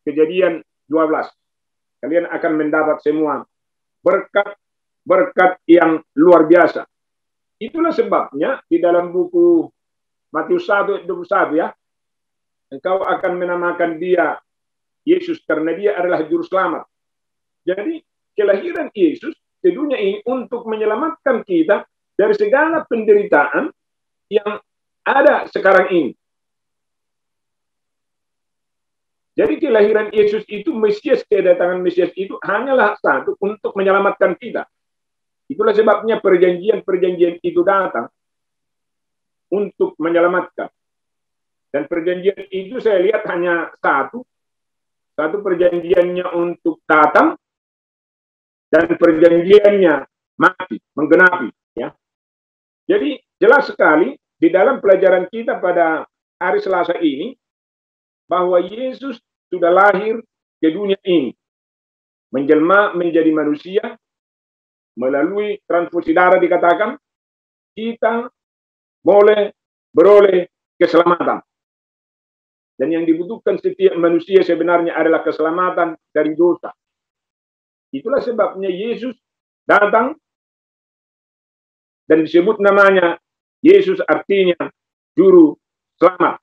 S5: Kejadian 12. Kalian akan mendapat semua berkat yang luar biasa. Itulah sebabnya di dalam buku Matius 1:21, ya, engkau akan menamakan dia Yesus karena dia adalah juru selamat. Jadi kelahiran Yesus di dunia ini untuk menyelamatkan kita dari segala penderitaan yang ada sekarang ini. Jadi kelahiran Yesus itu, Mesias, kedatangan Mesias itu hanyalah satu untuk menyelamatkan kita. Itulah sebabnya perjanjian-perjanjian itu datang untuk menyelamatkan. Dan perjanjian itu saya lihat hanya satu perjanjiannya untuk datang, dan perjanjiannya mati, menggenapi. Ya. Jadi jelas sekali di dalam pelajaran kita pada hari Selasa ini, bahwa Yesus sudah lahir ke dunia ini, menjelma menjadi manusia, melalui transfusi darah dikatakan, kita boleh beroleh keselamatan. Dan yang dibutuhkan setiap manusia sebenarnya adalah keselamatan dari dosa. Itulah sebabnya Yesus datang dan disebut namanya Yesus, artinya juru selamat.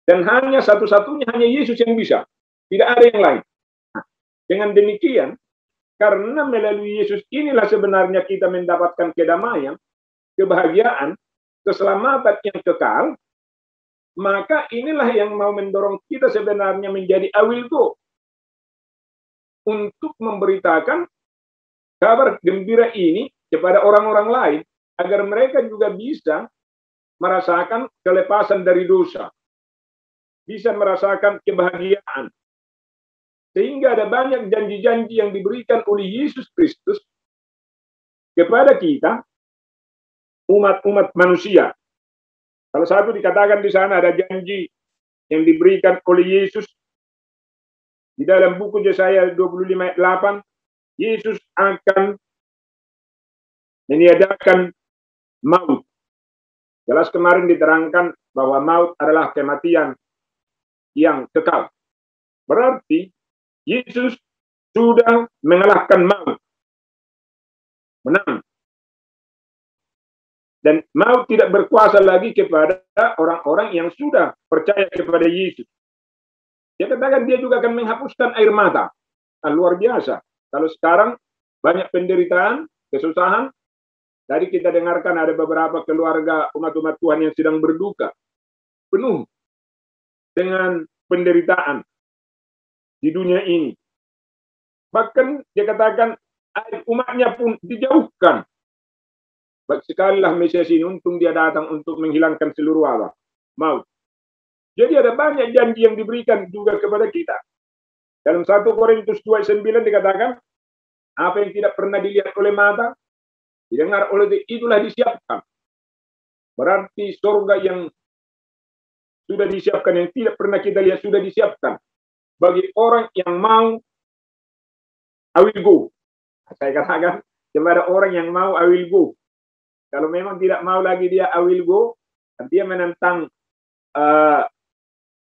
S5: Dan hanya satu-satunya hanya Yesus yang bisa. Tidak ada yang lain. Nah, dengan demikian, Karena melalui Yesus inilah sebenarnya kita mendapatkan kedamaian, kebahagiaan, keselamatan yang kekal. Maka inilah yang mau mendorong kita sebenarnya menjadi I will go. Untuk memberitakan kabar gembira ini kepada orang-orang lain, agar mereka juga bisa merasakan kelepasan dari dosa, bisa merasakan kebahagiaan. Sehingga ada banyak janji-janji yang diberikan oleh Yesus Kristus kepada kita, umat-umat manusia. Salah satu dikatakan di sana ada janji yang diberikan oleh Yesus di dalam buku Yesaya 25 ayat 8. Yesus akan meniadakan maut. Jelas kemarin diterangkan bahwa maut adalah kematian yang kekal. Berarti Yesus sudah mengalahkan maut. Menang. Dan maut tidak berkuasa lagi kepada orang-orang yang sudah percaya kepada Yesus. Dia katakan dia juga akan menghapuskan air mata. Nah, luar biasa. Kalau sekarang banyak penderitaan, kesusahan, tadi kita dengarkan ada beberapa keluarga umat-umat Tuhan yang sedang berduka. Penuh dengan penderitaan di dunia ini. Bahkan dia katakan umatnya pun dijauhkan. Baik sekali lah Mesias ini, untung dia datang untuk menghilangkan seluruh wabah, maut. Jadi ada banyak janji yang diberikan juga kepada kita. Dalam 1 Korintus 2:9 dikatakan, apa yang tidak pernah dilihat oleh mata, didengar oleh itulah disiapkan. Berarti surga yang sudah disiapkan, yang tidak pernah kita lihat sudah disiapkan bagi orang yang mau I will go. Saya katakan kepada orang yang mau I will go. Kalau memang tidak mau lagi dia I will go, dia menentang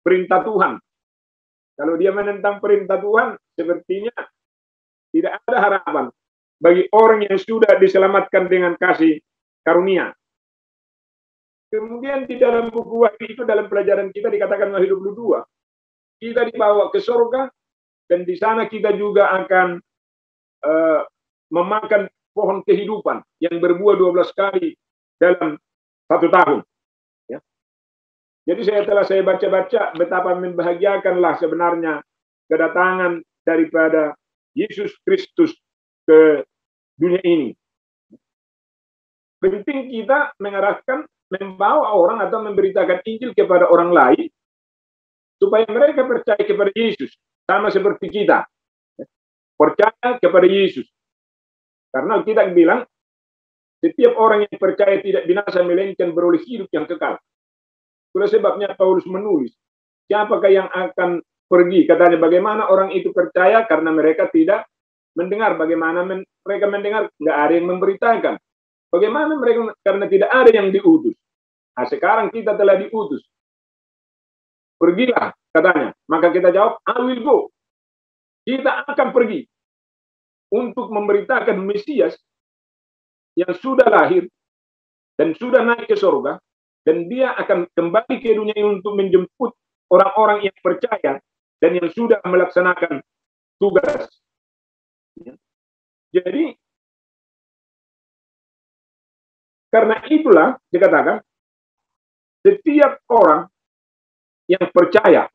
S5: perintah Tuhan. Kalau dia menentang perintah Tuhan, sepertinya tidak ada harapan bagi orang yang sudah diselamatkan dengan kasih karunia. Kemudian di dalam buku Wahyu itu, dalam pelajaran kita dikatakan Wahyu 22, kita dibawa ke surga dan di sana kita juga akan memakan pohon kehidupan yang berbuah 12 kali dalam 1 tahun. Ya. Jadi saya baca-baca betapa membahagiakanlah sebenarnya kedatangan daripada Yesus Kristus ke dunia ini. Penting kita mengarahkan, membawa orang atau memberitakan Injil kepada orang lain supaya mereka percaya kepada Yesus, sama seperti kita. Percaya kepada Yesus. Karena kita bilang, setiap orang yang percaya tidak binasa, melainkan beroleh hidup yang kekal. Itulah sebabnya Paulus menulis, siapakah yang akan pergi? Katanya, bagaimana orang itu percaya karena mereka tidak mendengar. Bagaimana mereka mendengar? Nggak ada yang memberitakan. Bagaimana mereka? Karena tidak ada yang diutus. Nah, sekarang kita telah diutus. Pergilah, katanya. Maka kita jawab, I will go. Kita akan pergi untuk memberitakan Mesias yang sudah lahir dan sudah naik ke surga, dan dia akan kembali ke dunia ini untuk menjemput orang-orang yang percaya dan yang sudah melaksanakan tugas. Jadi karena itulah dikatakan setiap orang yang percaya,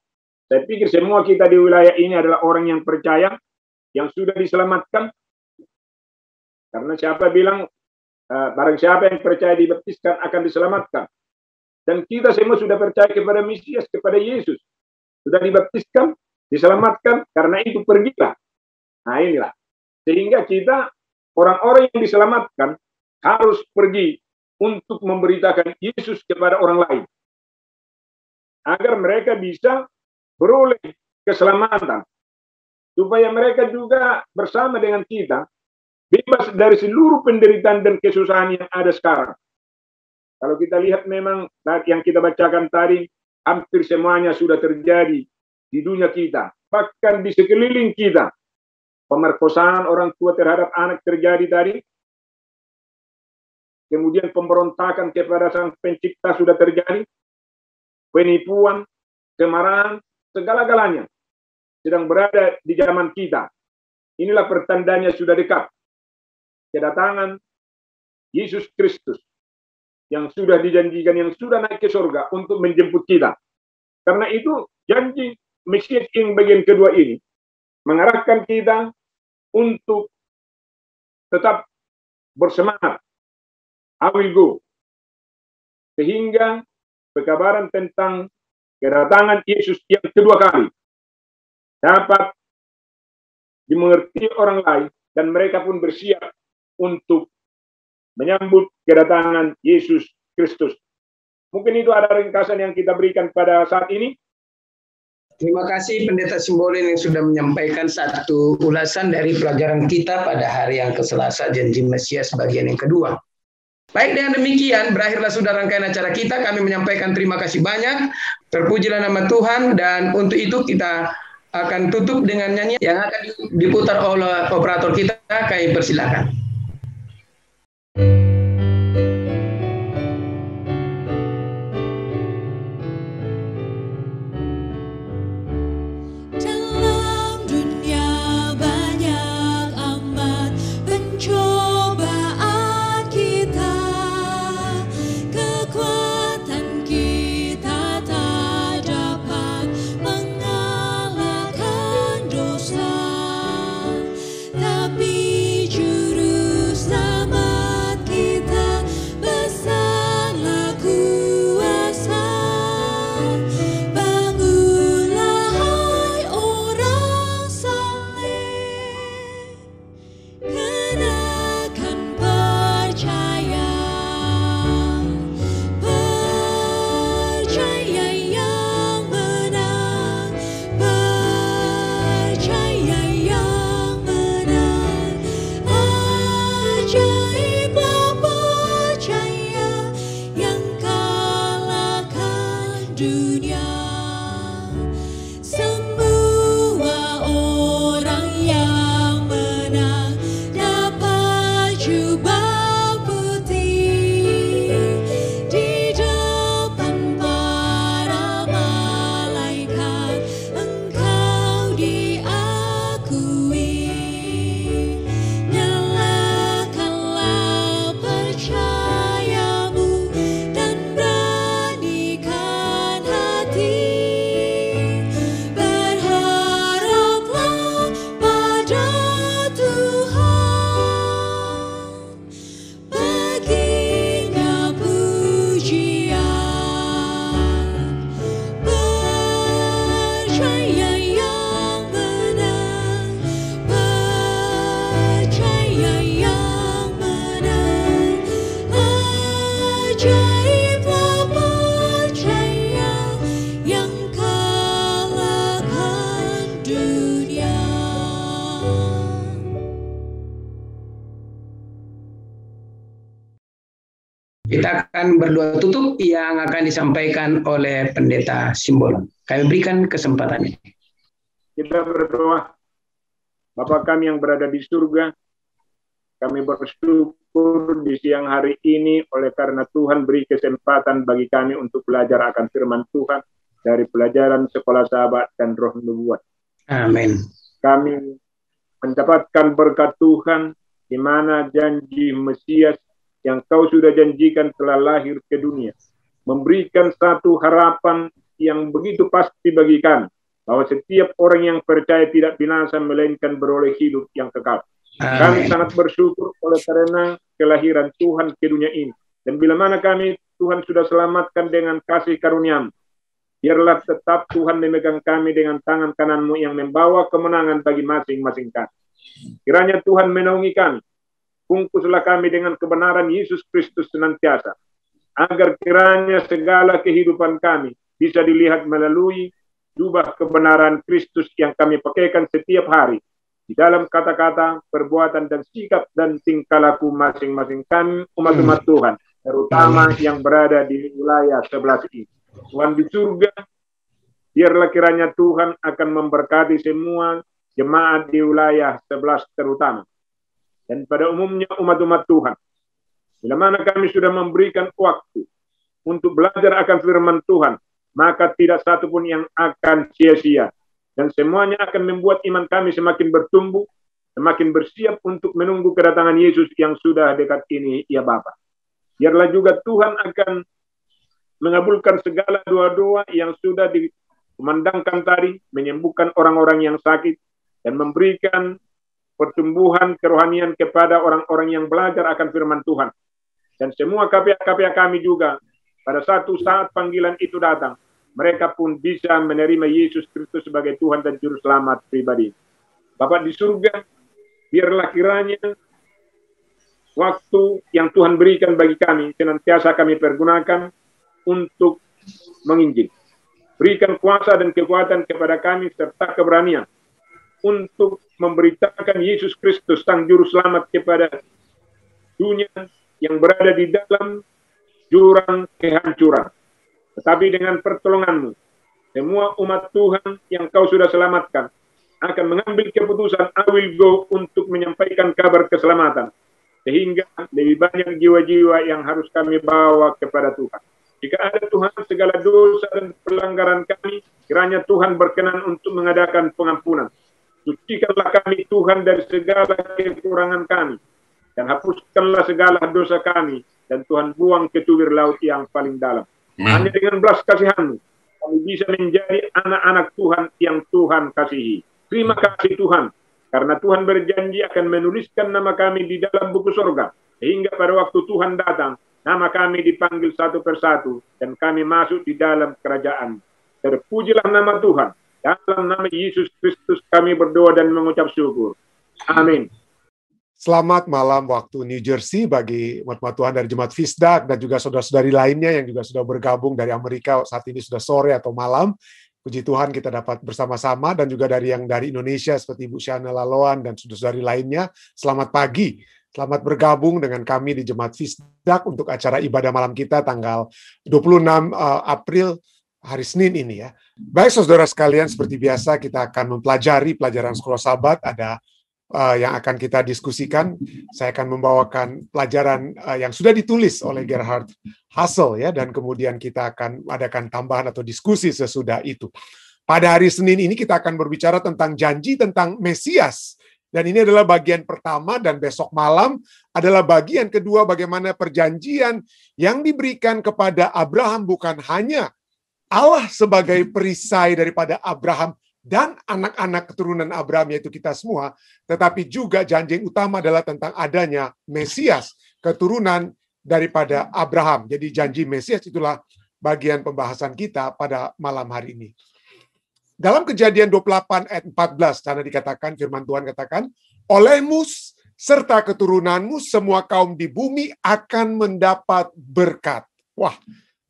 S5: saya pikir semua kita di wilayah ini adalah orang yang percaya, yang sudah diselamatkan. Karena siapa bilang barang siapa yang percaya dibaptiskan akan diselamatkan. Dan kita semua sudah percaya kepada Mesias, kepada Yesus. Sudah dibaptiskan, diselamatkan, karena itu pergilah. Nah inilah. Sehingga kita, orang-orang yang diselamatkan, harus pergi untuk memberitakan Yesus kepada orang lain. Agar mereka bisa beroleh keselamatan. Supaya mereka juga bersama dengan kita bebas dari seluruh penderitaan dan kesusahan yang ada sekarang. Kalau kita lihat memang yang kita bacakan tadi, hampir semuanya sudah terjadi di dunia kita. Bahkan di sekeliling kita. Pemerkosaan orang tua terhadap anak terjadi tadi. Kemudian pemberontakan kepada Sang Pencipta sudah terjadi. Penipuan, kemarahan, segala-galanya sedang berada di zaman kita. inilah pertandanya sudah dekat. Kedatangan Yesus Kristus yang sudah dijanjikan, yang sudah naik ke surga untuk menjemput kita. Karena itu janji Mesias yang bagian kedua ini mengarahkan kita untuk tetap bersemangat. I will go. Sehingga pekabaran tentang kedatangan Yesus yang kedua kali dapat dimengerti orang lain dan mereka pun bersiap untuk menyambut kedatangan Yesus Kristus. Mungkin itu ada ringkasan yang kita berikan pada saat ini.
S4: Terima kasih Pendeta Simbolon yang sudah menyampaikan satu ulasan dari pelajaran kita pada hari yang ke-Selasa, janji Mesias bagian yang kedua. Baik, dengan demikian berakhirlah sudah rangkaian acara kita. Kami menyampaikan terima kasih banyak. Terpujilah nama Tuhan, dan untuk itu kita akan tutup dengan nyanyian yang akan diputar oleh operator kita. Kami persilakan. Kita akan berdoa tutup yang akan disampaikan oleh Pendeta Simbolon. Kami berikan kesempatannya.
S5: Kita berdoa. Bapa kami yang berada di surga, kami bersyukur di siang hari ini oleh karena Tuhan beri kesempatan bagi kami untuk belajar akan firman Tuhan dari pelajaran Sekolah Sahabat dan Roh Nubuat.
S4: Amin.
S5: Kami mendapatkan berkat Tuhan di mana janji Mesias yang kau sudah janjikan telah lahir ke dunia, memberikan satu harapan yang begitu pasti bagi kami, bahwa setiap orang yang percaya tidak binasa melainkan beroleh hidup yang kekal. Kami sangat bersyukur oleh karena kelahiran Tuhan ke dunia ini, dan bila mana kami Tuhan sudah selamatkan dengan kasih karunia-Mu, biarlah tetap Tuhan memegang kami dengan tangan kanan-Mu yang membawa kemenangan bagi masing-masing kami. Kiranya Tuhan menaungi kami, bungkuslah kami dengan kebenaran Yesus Kristus senantiasa, agar kiranya segala kehidupan kami bisa dilihat melalui jubah kebenaran Kristus yang kami pakaikan setiap hari, di dalam kata-kata, perbuatan, dan sikap dan tingkah laku masing-masing kami, umat-umat Tuhan, terutama yang berada di wilayah sebelah ini. Tuhan di surga, biarlah kiranya Tuhan akan memberkati semua jemaat di wilayah 11 terutama. Dan pada umumnya umat-umat Tuhan, bila mana kami sudah memberikan waktu untuk belajar akan firman Tuhan, maka tidak satu pun yang akan sia-sia. Dan semuanya akan membuat iman kami semakin bertumbuh, semakin bersiap untuk menunggu kedatangan Yesus yang sudah dekat ini, ya Bapa. Biarlah juga Tuhan akan mengabulkan segala doa-doa yang sudah dikumandangkan tadi, menyembuhkan orang-orang yang sakit, dan memberikan pertumbuhan kerohanian kepada orang-orang yang belajar akan firman Tuhan. Dan semua KPA-KPA kami juga, pada satu saat panggilan itu datang, mereka pun bisa menerima Yesus Kristus sebagai Tuhan dan Juru Selamat pribadi. Bapak di surga, biarlah kiranya waktu yang Tuhan berikan bagi kami, senantiasa kami pergunakan untuk menginjil. Berikan kuasa dan kekuatan kepada kami serta keberanian untuk memberitakan Yesus Kristus, Sang Juru Selamat, kepada dunia yang berada di dalam jurang kehancuran. Tetapi dengan pertolongan-Mu, semua umat Tuhan yang Kau sudah selamatkan akan mengambil keputusan I will go untuk menyampaikan kabar keselamatan. Sehingga lebih banyak jiwa-jiwa yang harus kami bawa kepada Tuhan. Jika ada Tuhan segala dosa dan pelanggaran kami, kiranya Tuhan berkenan untuk mengadakan pengampunan. Sucikanlah kami Tuhan dari segala kekurangan kami. Dan hapuskanlah segala dosa kami. Dan Tuhan buang ke tubir laut yang paling dalam. Hanya dengan belas kasihan-Mu kami bisa menjadi anak-anak Tuhan yang Tuhan kasihi. Terima kasih Tuhan, karena Tuhan berjanji akan menuliskan nama kami di dalam buku surga, sehingga pada waktu Tuhan datang, nama kami dipanggil satu persatu, dan kami masuk di dalam kerajaan. Terpujilah nama Tuhan. Dalam nama Yesus Kristus kami berdoa dan mengucap syukur. Amin.
S6: Selamat malam waktu New Jersey bagi umat Tuhan dari Jemaat Fisdak dan juga saudara-saudari lainnya yang juga sudah bergabung dari Amerika. Saat ini sudah sore atau malam. Puji Tuhan kita dapat bersama-sama, dan juga dari Indonesia seperti Ibu Shana Laloan dan saudara-saudari lainnya. Selamat pagi. Selamat bergabung dengan kami di Jemaat Fisdak untuk acara ibadah malam kita tanggal 26 April hari Senin ini ya. Baik saudara sekalian, seperti biasa kita akan mempelajari pelajaran Sekolah Sabat. Ada yang akan kita diskusikan. Saya akan membawakan pelajaran yang sudah ditulis oleh Gerhard Hassel ya, dan kemudian kita akan adakan tambahan atau diskusi sesudah itu. Pada hari Senin ini kita akan berbicara tentang janji tentang Mesias. Dan ini adalah bagian pertama, dan besok malam adalah bagian kedua, bagaimana perjanjian yang diberikan kepada Abraham bukan hanya Allah sebagai perisai daripada Abraham dan anak-anak keturunan Abraham, yaitu kita semua, tetapi juga janji yang utama adalah tentang adanya Mesias, keturunan daripada Abraham. Jadi janji Mesias itulah bagian pembahasan kita pada malam hari ini. Dalam Kejadian 28 ayat 14, karena dikatakan, firman Tuhan katakan, olehmu serta keturunanmu semua kaum di bumi akan mendapat berkat. Wah,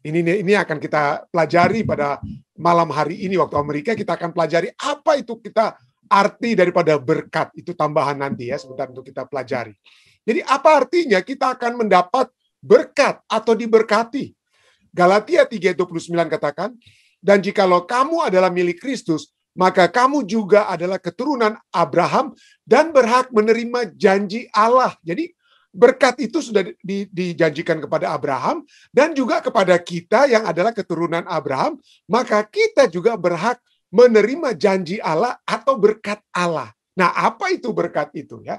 S6: ini akan kita pelajari pada malam hari ini waktu Amerika. Kita akan pelajari apa itu kita arti daripada berkat. Itu tambahan nanti ya, sebentar untuk kita pelajari. Jadi apa artinya kita akan mendapat berkat atau diberkati? Galatia 3:29 katakan, dan jikalau kamu adalah milik Kristus, maka kamu juga adalah keturunan Abraham dan berhak menerima janji Allah. Jadi berkat itu sudah dijanjikan kepada Abraham dan juga kepada kita yang adalah keturunan Abraham, maka kita juga berhak menerima janji Allah atau berkat Allah. Nah, apa itu berkat itu ya?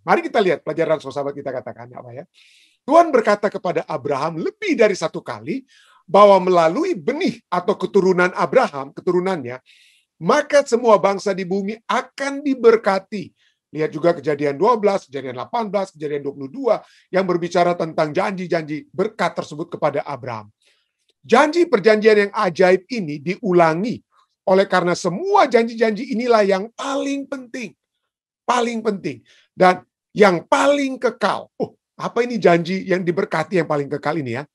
S6: Mari kita lihat pelajaran sahabat kita katakan apa ya. Tuhan berkata kepada Abraham lebih dari satu kali bahwa melalui benih atau keturunan Abraham, keturunannya, maka semua bangsa di bumi akan diberkati. Lihat juga Kejadian 12, Kejadian 18, Kejadian 22 yang berbicara tentang janji-janji berkat tersebut kepada Abraham. Janji perjanjian yang ajaib ini diulangi oleh karena semua janji-janji inilah yang paling penting. Paling penting. Dan yang paling kekal. Oh, apa ini janji yang diberkati yang paling kekal ini ya?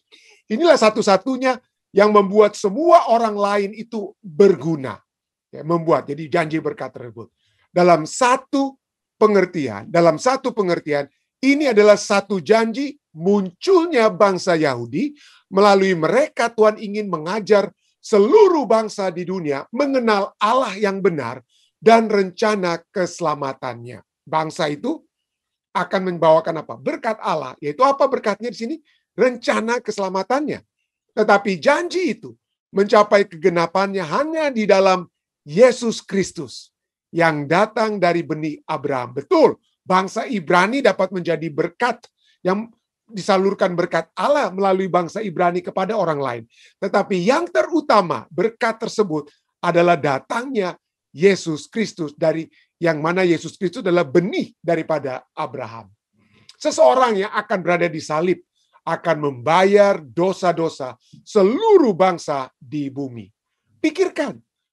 S6: Inilah satu-satunya yang membuat semua orang lain itu berguna. Ya, membuat, jadi janji berkat tersebut. Dalam satu pengertian, ini adalah satu janji munculnya bangsa Yahudi. Melalui mereka Tuhan ingin mengajar seluruh bangsa di dunia mengenal Allah yang benar dan rencana keselamatannya. Bangsa itu akan membawakan apa? Berkat Allah. Yaitu apa berkatnya di sini? Rencana keselamatannya. Tetapi janji itu mencapai kegenapannya hanya di dalam Yesus Kristus. yang datang dari benih Abraham. Betul, bangsa Ibrani dapat menjadi berkat yang disalurkan berkat Allah melalui bangsa Ibrani kepada orang lain. Tetapi yang terutama berkat tersebut adalah datangnya Yesus Kristus, dari yang mana Yesus Kristus adalah benih daripada Abraham. Seseorang yang akan berada di salib akan membayar dosa-dosa seluruh bangsa di bumi.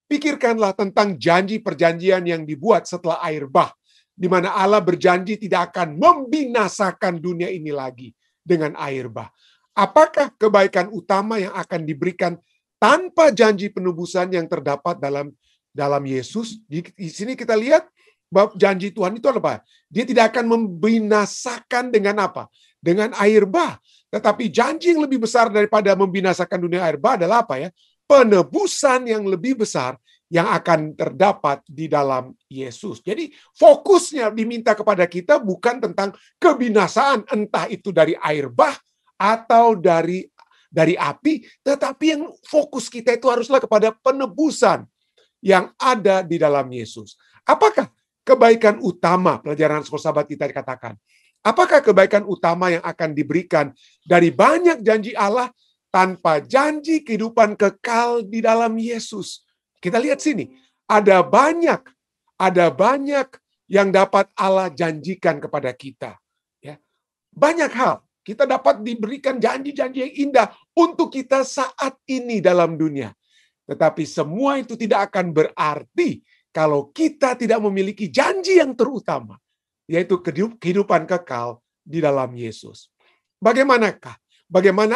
S6: Pikirkanlah tentang janji perjanjian yang dibuat setelah air bah, di mana Allah berjanji tidak akan membinasakan dunia ini lagi dengan air bah. Apakah kebaikan utama yang akan diberikan tanpa janji penebusan yang terdapat dalam Yesus? Di sini kita lihat bahwa janji Tuhan itu apa? Dia tidak akan membinasakan dengan apa? Dengan air bah. Tetapi janji yang lebih besar daripada membinasakan dunia air bah adalah apa ya? Penebusan yang lebih besar yang akan terdapat di dalam Yesus. Jadi fokusnya diminta kepada kita bukan tentang kebinasaan, entah itu dari air bah atau dari api, tetapi yang fokus kita itu haruslah kepada penebusan yang ada di dalam Yesus. Apakah kebaikan utama, pelajaran sekolah sahabat kita dikatakan, apakah kebaikan utama yang akan diberikan dari banyak janji Allah tanpa janji kehidupan kekal di dalam Yesus? Kita lihat sini, ada banyak yang dapat Allah janjikan kepada kita. Ya, banyak hal kita dapat diberikan janji-janji yang indah untuk kita saat ini dalam dunia. Tetapi semua itu tidak akan berarti kalau kita tidak memiliki janji yang terutama, yaitu kehidupan kekal di dalam Yesus. Bagaimana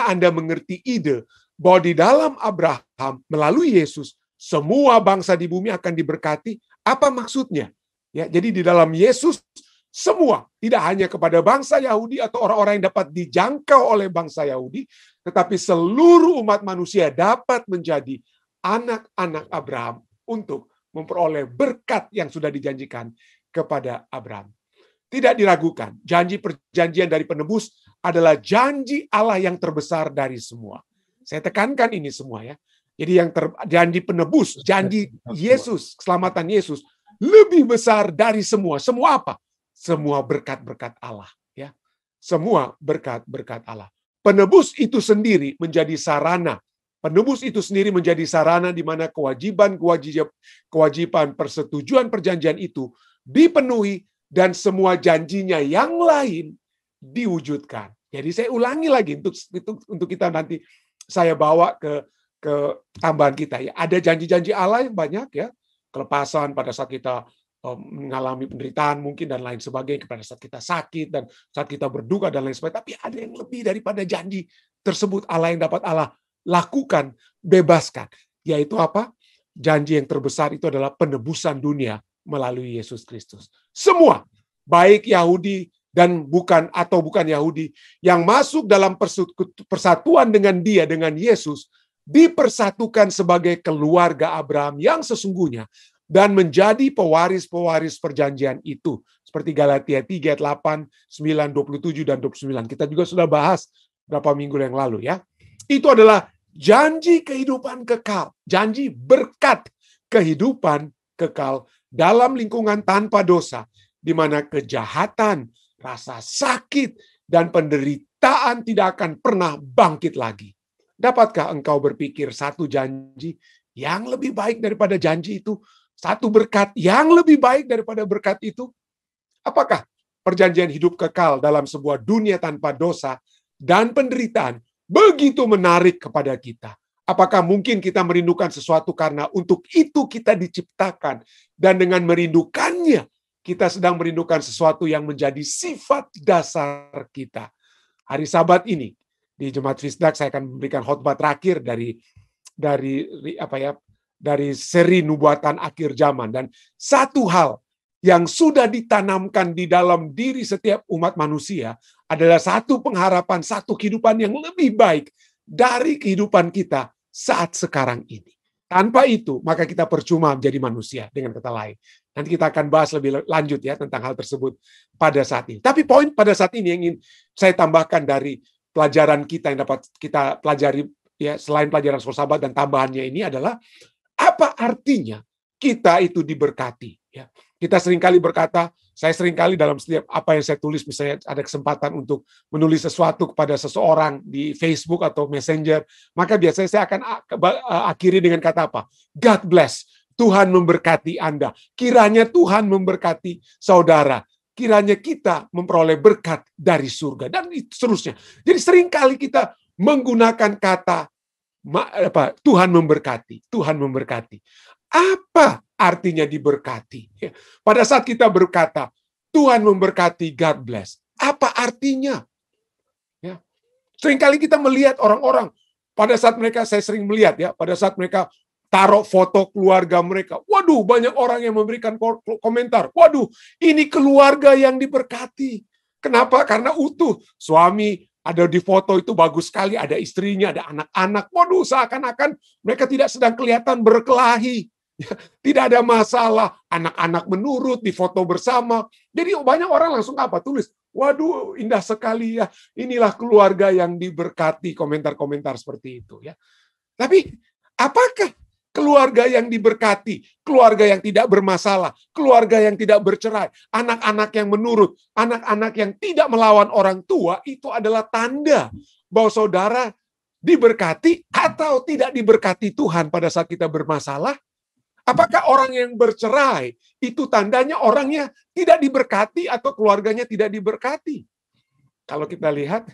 S6: Anda mengerti ide bahwa di dalam Abraham melalui Yesus semua bangsa di bumi akan diberkati? Apa maksudnya? Ya, jadi di dalam Yesus semua, tidak hanya kepada bangsa Yahudi atau orang-orang yang dapat dijangkau oleh bangsa Yahudi, tetapi seluruh umat manusia dapat menjadi anak-anak Abraham untuk memperoleh berkat yang sudah dijanjikan kepada Abraham. Tidak diragukan, janji perjanjian dari penebus adalah janji Allah yang terbesar dari semua. Saya tekankan ini semua ya. Jadi janji penebus, janji Yesus, keselamatan Yesus lebih besar dari semua. Semua apa? Semua berkat-berkat Allah, ya. Semua berkat-berkat Allah. Penebus itu sendiri menjadi sarana. Penebus itu sendiri menjadi sarana di mana kewajiban persetujuan perjanjian itu dipenuhi dan semua janjinya yang lain diwujudkan. Jadi saya ulangi lagi untuk kita nanti saya bawa ke tambahan kita ya. Ada janji-janji Allah yang banyak ya, kelepasan pada saat kita mengalami penderitaan mungkin dan lain sebagainya, pada saat kita sakit dan saat kita berduka dan lain sebagainya. Tapi ada yang lebih daripada janji tersebut Allah yang dapat Allah lakukan, bebaskan. Yaitu apa? Janji yang terbesar itu adalah penebusan dunia melalui Yesus Kristus. Semua, baik Yahudi dan bukan Yahudi, yang masuk dalam persatuan dengan Dia, dengan Yesus, dipersatukan sebagai keluarga Abraham yang sesungguhnya dan menjadi pewaris-pewaris perjanjian itu. Seperti Galatia 3 ayat 8, 9, 27 dan 29. Kita juga sudah bahas beberapa minggu yang lalu ya. Itu adalah janji kehidupan kekal, janji berkat kehidupan kekal dalam lingkungan tanpa dosa, di mana kejahatan, rasa sakit dan penderitaan tidak akan pernah bangkit lagi. Dapatkah engkau berpikir satu janji yang lebih baik daripada janji itu? Satu berkat yang lebih baik daripada berkat itu? Apakah perjanjian hidup kekal dalam sebuah dunia tanpa dosa dan penderitaan begitu menarik kepada kita? Apakah mungkin kita merindukan sesuatu karena untuk itu kita diciptakan, dan dengan merindukannya kita sedang merindukan sesuatu yang menjadi sifat dasar kita? Hari Sabat ini di Jemaat Fisdak saya akan memberikan khotbah terakhir dari seri nubuatan akhir zaman, dan satu hal yang sudah ditanamkan di dalam diri setiap umat manusia adalah satu pengharapan, satu kehidupan yang lebih baik dari kehidupan kita saat sekarang ini. Tanpa itu, maka kita percuma menjadi manusia, dengan kata lain. Nanti kita akan bahas lebih lanjut ya tentang hal tersebut pada saat ini. Tapi poin pada saat ini yang ingin saya tambahkan dari pelajaran kita yang dapat kita pelajari ya, selain pelajaran sekolah sahabat dan tambahannya ini adalah apa artinya kita itu diberkati. Ya. Kita seringkali berkata, saya seringkali dalam setiap apa yang saya tulis, misalnya ada kesempatan untuk menulis sesuatu kepada seseorang di Facebook atau Messenger, maka biasanya saya akan akhiri dengan kata apa? God bless. Tuhan memberkati Anda. Kiranya Tuhan memberkati saudara. Kiranya kita memperoleh berkat dari surga. Dan seterusnya. Jadi seringkali kita menggunakan kata Tuhan memberkati. Tuhan memberkati. Apa artinya diberkati? Pada saat kita berkata, Tuhan memberkati, God bless. Apa artinya? Ya. Seringkali kita melihat orang-orang, pada saat mereka, saya sering melihat ya, pada saat mereka taruh foto keluarga mereka. Waduh, banyak orang yang memberikan komentar. Waduh, ini keluarga yang diberkati. Kenapa? Karena utuh. Suami ada di foto itu bagus sekali, ada istrinya, ada anak-anak. Waduh, seakan-akan mereka tidak sedang kelihatan berkelahi. Tidak ada masalah, anak-anak menurut di foto bersama. Jadi banyak orang langsung apa? Tulis, waduh indah sekali ya, inilah keluarga yang diberkati, komentar-komentar seperti itu ya. Tapi apakah keluarga yang diberkati, keluarga yang tidak bermasalah, keluarga yang tidak bercerai, anak-anak yang menurut, anak-anak yang tidak melawan orang tua, itu adalah tanda bahwa saudara diberkati atau tidak diberkati Tuhan pada saat kita bermasalah? Apakah orang yang bercerai itu tandanya orangnya tidak diberkati atau keluarganya tidak diberkati? Kalau kita lihat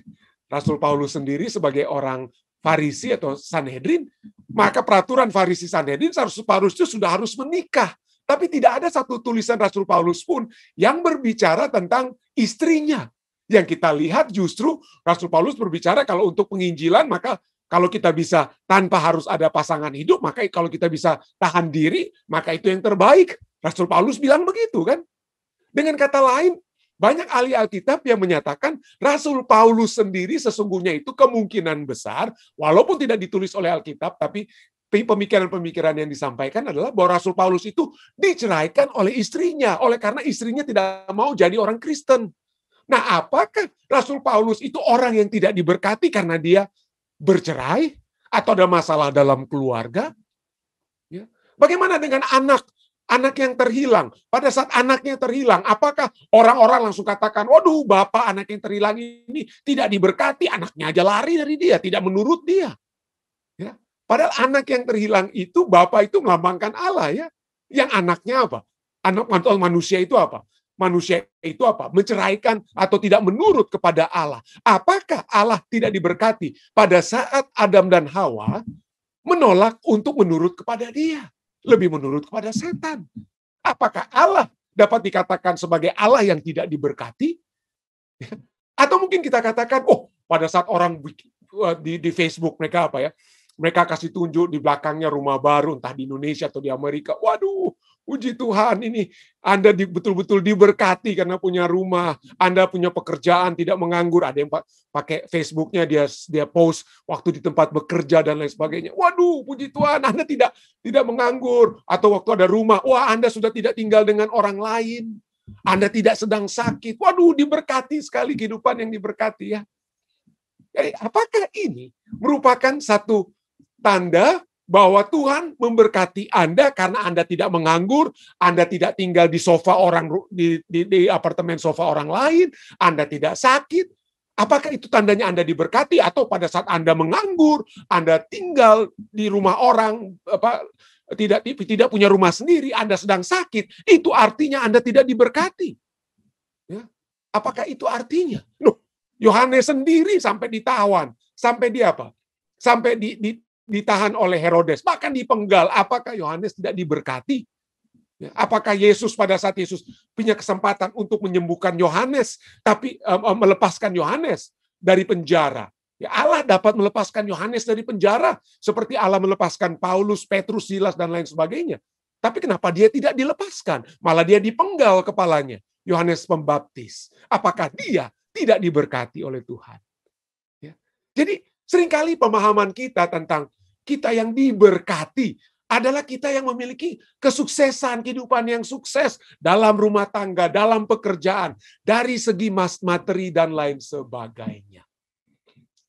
S6: Rasul Paulus sendiri sebagai orang Farisi atau Sanhedrin, maka peraturan Farisi Sanhedrin Rasul Paulus itu sudah harus menikah. Tapi tidak ada satu tulisan Rasul Paulus pun yang berbicara tentang istrinya. Yang kita lihat justru Rasul Paulus berbicara kalau untuk penginjilan, maka kalau kita bisa tanpa harus ada pasangan hidup, maka kalau kita bisa tahan diri, maka itu yang terbaik. Rasul Paulus bilang begitu kan. Dengan kata lain, banyak ahli Alkitab yang menyatakan Rasul Paulus sendiri sesungguhnya itu kemungkinan besar, walaupun tidak ditulis oleh Alkitab, tapi pemikiran-pemikiran yang disampaikan adalah bahwa Rasul Paulus itu diceraikan oleh istrinya, oleh karena istrinya tidak mau jadi orang Kristen. Nah, apakah Rasul Paulus itu orang yang tidak diberkati karena dia bercerai atau ada masalah dalam keluarga? Ya. Bagaimana dengan anak yang terhilang? Pada saat anaknya terhilang, apakah orang-orang langsung katakan, waduh, bapak anak yang terhilang ini tidak diberkati, anaknya aja lari dari dia, tidak menurut dia. Ya. Padahal anak yang terhilang itu, bapak itu melambangkan Allah ya. Yang anaknya apa? Anak manusia itu apa? Manusia itu apa? Menceraikan atau tidak menurut kepada Allah. Apakah Allah tidak diberkati pada saat Adam dan Hawa menolak untuk menurut kepada dia? Lebih menurut kepada setan. Apakah Allah dapat dikatakan sebagai Allah yang tidak diberkati? Atau mungkin kita katakan, oh pada saat orang di Facebook mereka apa ya? Mereka kasih tunjuk di belakangnya rumah baru, entah di Indonesia atau di Amerika. Waduh, puji Tuhan, ini Anda betul-betul diberkati karena punya rumah, Anda punya pekerjaan, tidak menganggur. Ada yang pakai Facebooknya dia post waktu di tempat bekerja dan lain sebagainya. Waduh, puji Tuhan, Anda tidak menganggur. Atau waktu ada rumah, wah Anda sudah tidak tinggal dengan orang lain. Anda tidak sedang sakit. Waduh, diberkati sekali kehidupan yang diberkati ya. Jadi apakah ini merupakan satu tanda bahwa Tuhan memberkati Anda karena Anda tidak menganggur, Anda tidak tinggal di sofa orang di apartemen sofa orang lain, Anda tidak sakit? Apakah itu tandanya Anda diberkati? Atau pada saat Anda menganggur, Anda tinggal di rumah orang, tidak punya rumah sendiri, Anda sedang sakit, itu artinya Anda tidak diberkati? Ya. Apakah itu artinya? Loh, Yohanes sendiri sampai ditawan, sampai dia apa? Sampai ditahan oleh Herodes, bahkan dipenggal. Apakah Yohanes tidak diberkati? Apakah Yesus pada saat Yesus punya kesempatan untuk menyembuhkan Yohanes, tapi melepaskan Yohanes dari penjara? Ya, Allah dapat melepaskan Yohanes dari penjara, seperti Allah melepaskan Paulus, Petrus, Silas, dan lain sebagainya. Tapi kenapa dia tidak dilepaskan? Malah dia dipenggal kepalanya. Yohanes Pembaptis. Apakah dia tidak diberkati oleh Tuhan? Ya. Jadi seringkali pemahaman kita tentang kita yang diberkati adalah kita yang memiliki kesuksesan, kehidupan yang sukses dalam rumah tangga, dalam pekerjaan, dari segi materi dan lain sebagainya.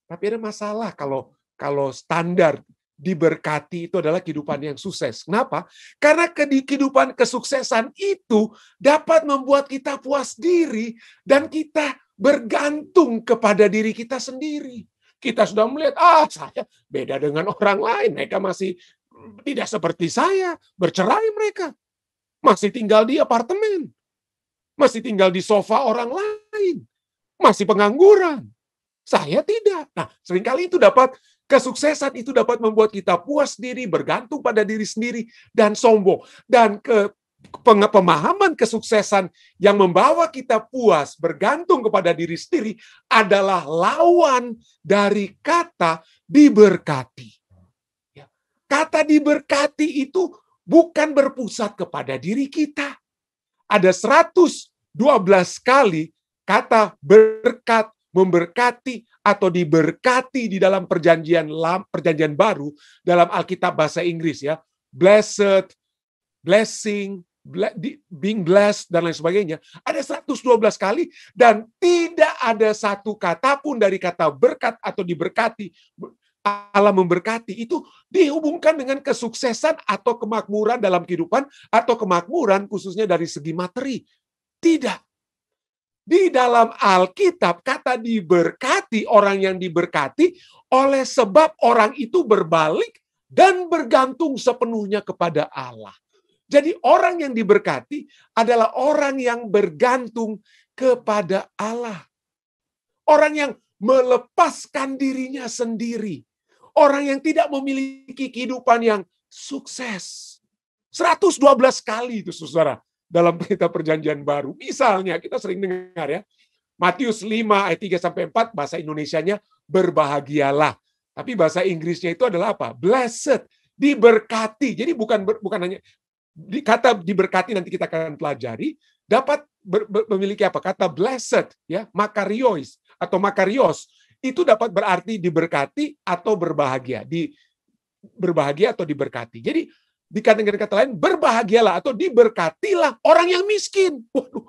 S6: Tapi ada masalah kalau standar diberkati itu adalah kehidupan yang sukses. Kenapa? Karena kehidupan kesuksesan itu dapat membuat kita puas diri dan kita bergantung kepada diri kita sendiri. Kita sudah melihat, saya beda dengan orang lain. Mereka masih tidak seperti saya, bercerai mereka. Masih tinggal di apartemen. Masih tinggal di sofa orang lain. Masih pengangguran. Saya tidak. Nah, seringkali itu kesuksesan itu dapat membuat kita puas diri, bergantung pada diri sendiri, dan sombong. Dan pemahaman kesuksesan yang membawa kita puas, bergantung kepada diri sendiri, adalah lawan dari kata diberkati. Kata diberkati itu bukan berpusat kepada diri kita. Ada 112 kali kata berkat, memberkati, atau diberkati di dalam perjanjian baru dalam Alkitab bahasa Inggris ya. Blessed, blessing, being blessed, dan lain sebagainya. Ada 112 kali dan tidak ada satu kata pun dari kata berkat atau diberkati, Allah memberkati, itu dihubungkan dengan kesuksesan atau kemakmuran dalam kehidupan atau kemakmuran khususnya dari segi materi. Tidak. Di dalam Alkitab, kata diberkati, orang yang diberkati oleh sebab orang itu berbalik dan bergantung sepenuhnya kepada Allah. Jadi orang yang diberkati adalah orang yang bergantung kepada Allah. Orang yang melepaskan dirinya sendiri. Orang yang tidak memiliki kehidupan yang sukses. 112 kali itu, saudara. Dalam kitab perjanjian baru. Misalnya, kita sering dengar ya, Matius 5 ayat 3-4, bahasa Indonesianya berbahagialah. Tapi bahasa Inggrisnya itu adalah apa? Blessed, diberkati. Jadi bukan hanya, kata diberkati nanti kita akan pelajari, dapat memiliki apa? Kata blessed, ya, makarios atau makarios, itu dapat berarti diberkati atau berbahagia. Berbahagia atau diberkati. Jadi, dengan kata lain, berbahagialah atau diberkatilah orang yang miskin. Waduh,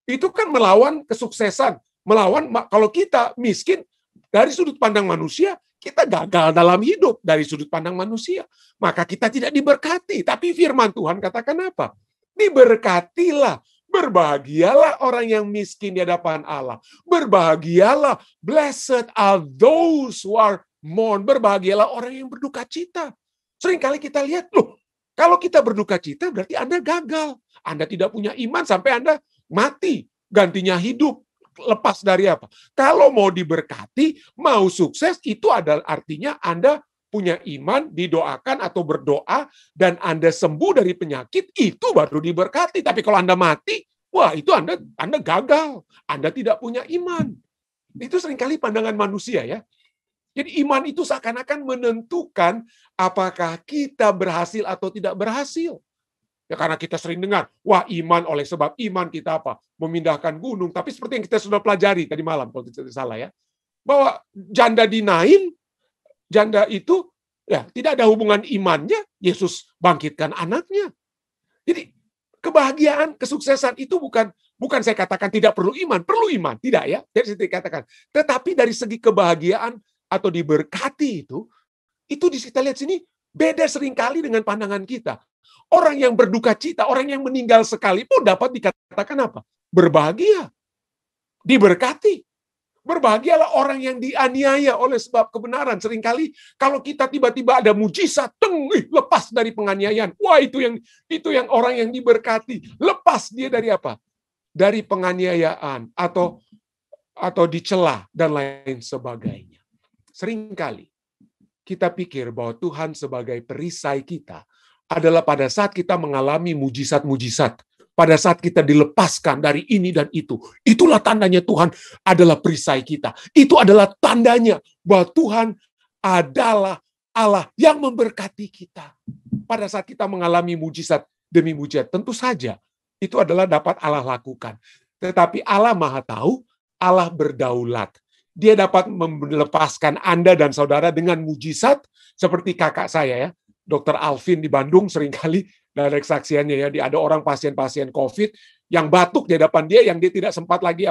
S6: itu kan melawan kesuksesan. Melawan, kalau kita miskin, dari sudut pandang manusia, kita gagal dalam hidup dari sudut pandang manusia. Maka kita tidak diberkati. Tapi firman Tuhan katakan apa? Diberkatilah, berbahagialah orang yang miskin di hadapan Allah. Berbahagialah, blessed are those who are mourn. Berbahagialah orang yang berduka cita. Seringkali kita lihat, loh, kalau kita berduka cita berarti Anda gagal. Anda tidak punya iman sampai Anda mati. Gantinya hidup. Lepas dari apa? Kalau mau diberkati, mau sukses, itu adalah artinya Anda punya iman, didoakan atau berdoa, dan Anda sembuh dari penyakit, itu baru diberkati. Tapi kalau Anda mati, wah itu Anda gagal. Anda tidak punya iman. Itu seringkali pandangan manusia ya. Jadi iman itu seakan-akan menentukan apakah kita berhasil atau tidak berhasil. Ya karena kita sering dengar, wah iman oleh sebab iman kita apa? Memindahkan gunung. Tapi seperti yang kita sudah pelajari tadi malam, kalau tidak salah ya. Bahwa janda di Nain, janda itu ya tidak ada hubungan imannya, Yesus bangkitkan anaknya. Jadi kebahagiaan, kesuksesan itu bukan saya katakan tidak perlu iman tidak ya. Jadi saya katakan, tetapi dari segi kebahagiaan atau diberkati itu kita lihat sini beda seringkali dengan pandangan kita. Orang yang berduka cita, orang yang meninggal sekalipun dapat dikatakan apa? Berbahagia. Diberkati. Berbahagialah orang yang dianiaya oleh sebab kebenaran. Seringkali kalau kita tiba-tiba ada mujizat, lepas dari penganiayaan. Wah, itu yang orang yang diberkati. Lepas dia dari apa? Dari penganiayaan atau dicela dan lain sebagainya. Seringkali kita pikir bahwa Tuhan sebagai perisai kita adalah pada saat kita mengalami mujizat-mujizat. Pada saat kita dilepaskan dari ini dan itu. Itulah tandanya Tuhan adalah perisai kita. Itu adalah tandanya bahwa Tuhan adalah Allah yang memberkati kita. Pada saat kita mengalami mujizat demi mujizat. Tentu saja itu adalah dapat Allah lakukan. Tetapi Allah Maha Tahu, Allah berdaulat. Dia dapat melepaskan Anda dan saudara dengan mujizat seperti kakak saya ya, Dr. Alvin di Bandung seringkali dari kesaksiannya ya, dia ada orang pasien-pasien COVID yang batuk di hadapan dia yang dia tidak sempat lagi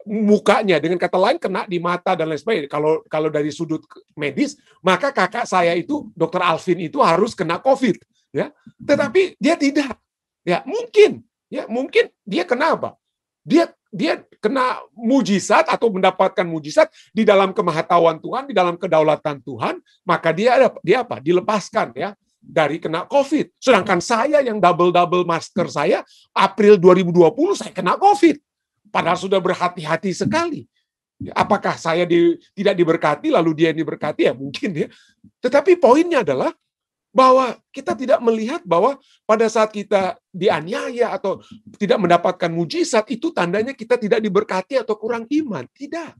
S6: mukanya, dengan kata lain kena di mata dan lain sebagainya. Kalau dari sudut medis, maka kakak saya itu, Dr. Alvin itu harus kena COVID, ya. Tetapi dia tidak. Ya, mungkin dia kena apa? Dia kena mujizat atau mendapatkan mujizat di dalam kemahatauan Tuhan, di dalam kedaulatan Tuhan, maka dia apa? Dilepaskan, ya, dari kena COVID. Sedangkan saya yang double masker saya, April 2020 saya kena COVID. Padahal sudah berhati-hati sekali. Apakah saya tidak diberkati, lalu dia yang diberkati? Ya mungkin, ya. Tetapi poinnya adalah bahwa kita tidak melihat bahwa pada saat kita dianiaya atau tidak mendapatkan mujizat, itu tandanya kita tidak diberkati atau kurang iman. Tidak.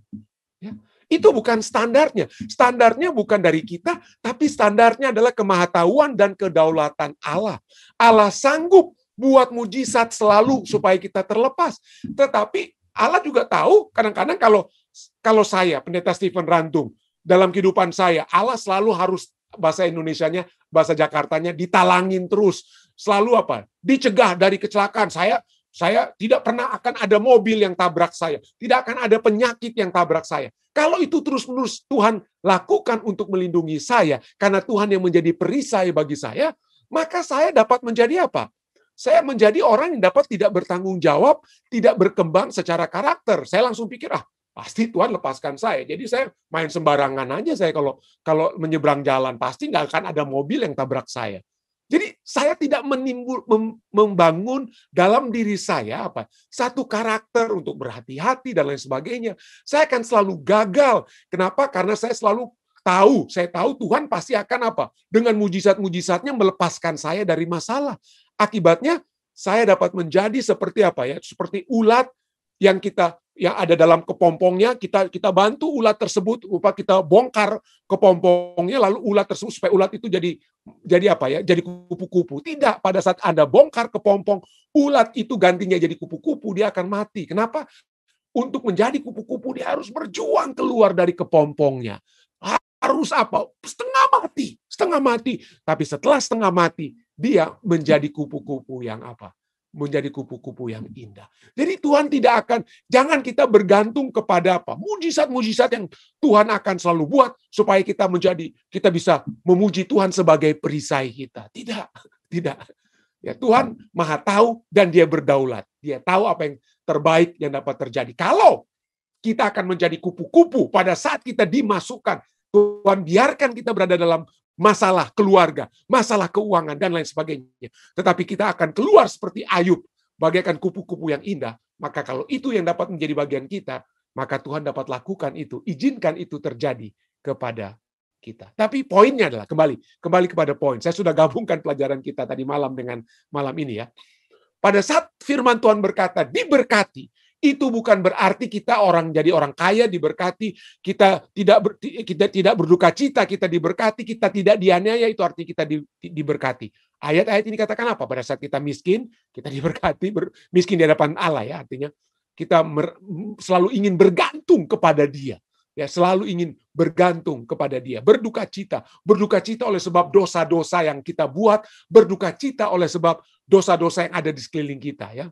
S6: Ya. Itu bukan standarnya. Standarnya bukan dari kita, tapi standarnya adalah kemahatauan dan kedaulatan Allah. Allah sanggup buat mujizat selalu supaya kita terlepas. Tetapi Allah juga tahu, kadang-kadang kalau saya, Pendeta Stephen Rantung, dalam kehidupan saya, Allah selalu harus, bahasa Indonesianya, bahasa Jakartanya, ditalangin terus. Selalu apa? Dicegah dari kecelakaan. Saya tidak pernah akan ada mobil yang tabrak saya. Tidak akan ada penyakit yang tabrak saya. Kalau itu terus-menerus Tuhan lakukan untuk melindungi saya, karena Tuhan yang menjadi perisai bagi saya, maka saya dapat menjadi apa? Saya menjadi orang yang dapat tidak bertanggung jawab, tidak berkembang secara karakter. Saya langsung pikir, pasti Tuhan lepaskan saya. Jadi saya main sembarangan aja saya kalau menyeberang jalan. Pasti nggak akan ada mobil yang tabrak saya. Jadi saya tidak membangun dalam diri saya satu karakter untuk berhati-hati dan lain sebagainya. Saya akan selalu gagal. Kenapa? Karena saya selalu saya tahu Tuhan pasti akan dengan mujizat-mujizatnya melepaskan saya dari masalah. Akibatnya saya dapat menjadi seperti seperti ulat yang ada dalam kepompongnya, kita bantu ulat tersebut, kita bongkar kepompongnya, lalu ulat tersebut supaya ulat itu jadi jadi kupu-kupu. Tidak, pada saat Anda bongkar kepompong, ulat itu gantinya jadi kupu-kupu, dia akan mati. Kenapa? Untuk menjadi kupu-kupu dia harus berjuang keluar dari kepompongnya. Harus setengah mati. Tapi setelah setengah mati, dia menjadi kupu-kupu yang menjadi kupu-kupu yang indah. Jadi Tuhan tidak akan, jangan kita bergantung kepada mujizat-mujizat yang Tuhan akan selalu buat supaya kita bisa memuji Tuhan sebagai perisai kita. Tidak. Ya, Tuhan Maha tahu dan Dia berdaulat. Dia tahu apa yang terbaik yang dapat terjadi. Kalau kita akan menjadi kupu-kupu pada saat kita dimasukkan, Tuhan biarkan kita berada dalam masalah keluarga, masalah keuangan, dan lain sebagainya. Tetapi kita akan keluar seperti Ayub, bagaikan kupu-kupu yang indah. Maka kalau itu yang dapat menjadi bagian kita, maka Tuhan dapat lakukan itu. Izinkan itu terjadi kepada kita. Tapi poinnya adalah, kembali kepada poin. Saya sudah gabungkan pelajaran kita tadi malam dengan malam ini, ya. Pada saat firman Tuhan berkata, diberkati, itu bukan berarti kita jadi orang kaya diberkati, kita tidak berduka cita, kita diberkati, kita tidak dianiaya, itu arti kita diberkati. Ayat-ayat ini katakan apa? Pada saat kita miskin, kita diberkati, miskin di hadapan Allah, ya, artinya kita selalu ingin bergantung kepada Dia. Ya, selalu ingin bergantung kepada Dia, berduka cita oleh sebab dosa-dosa yang kita buat, berduka cita oleh sebab dosa-dosa yang ada di sekeliling kita, ya.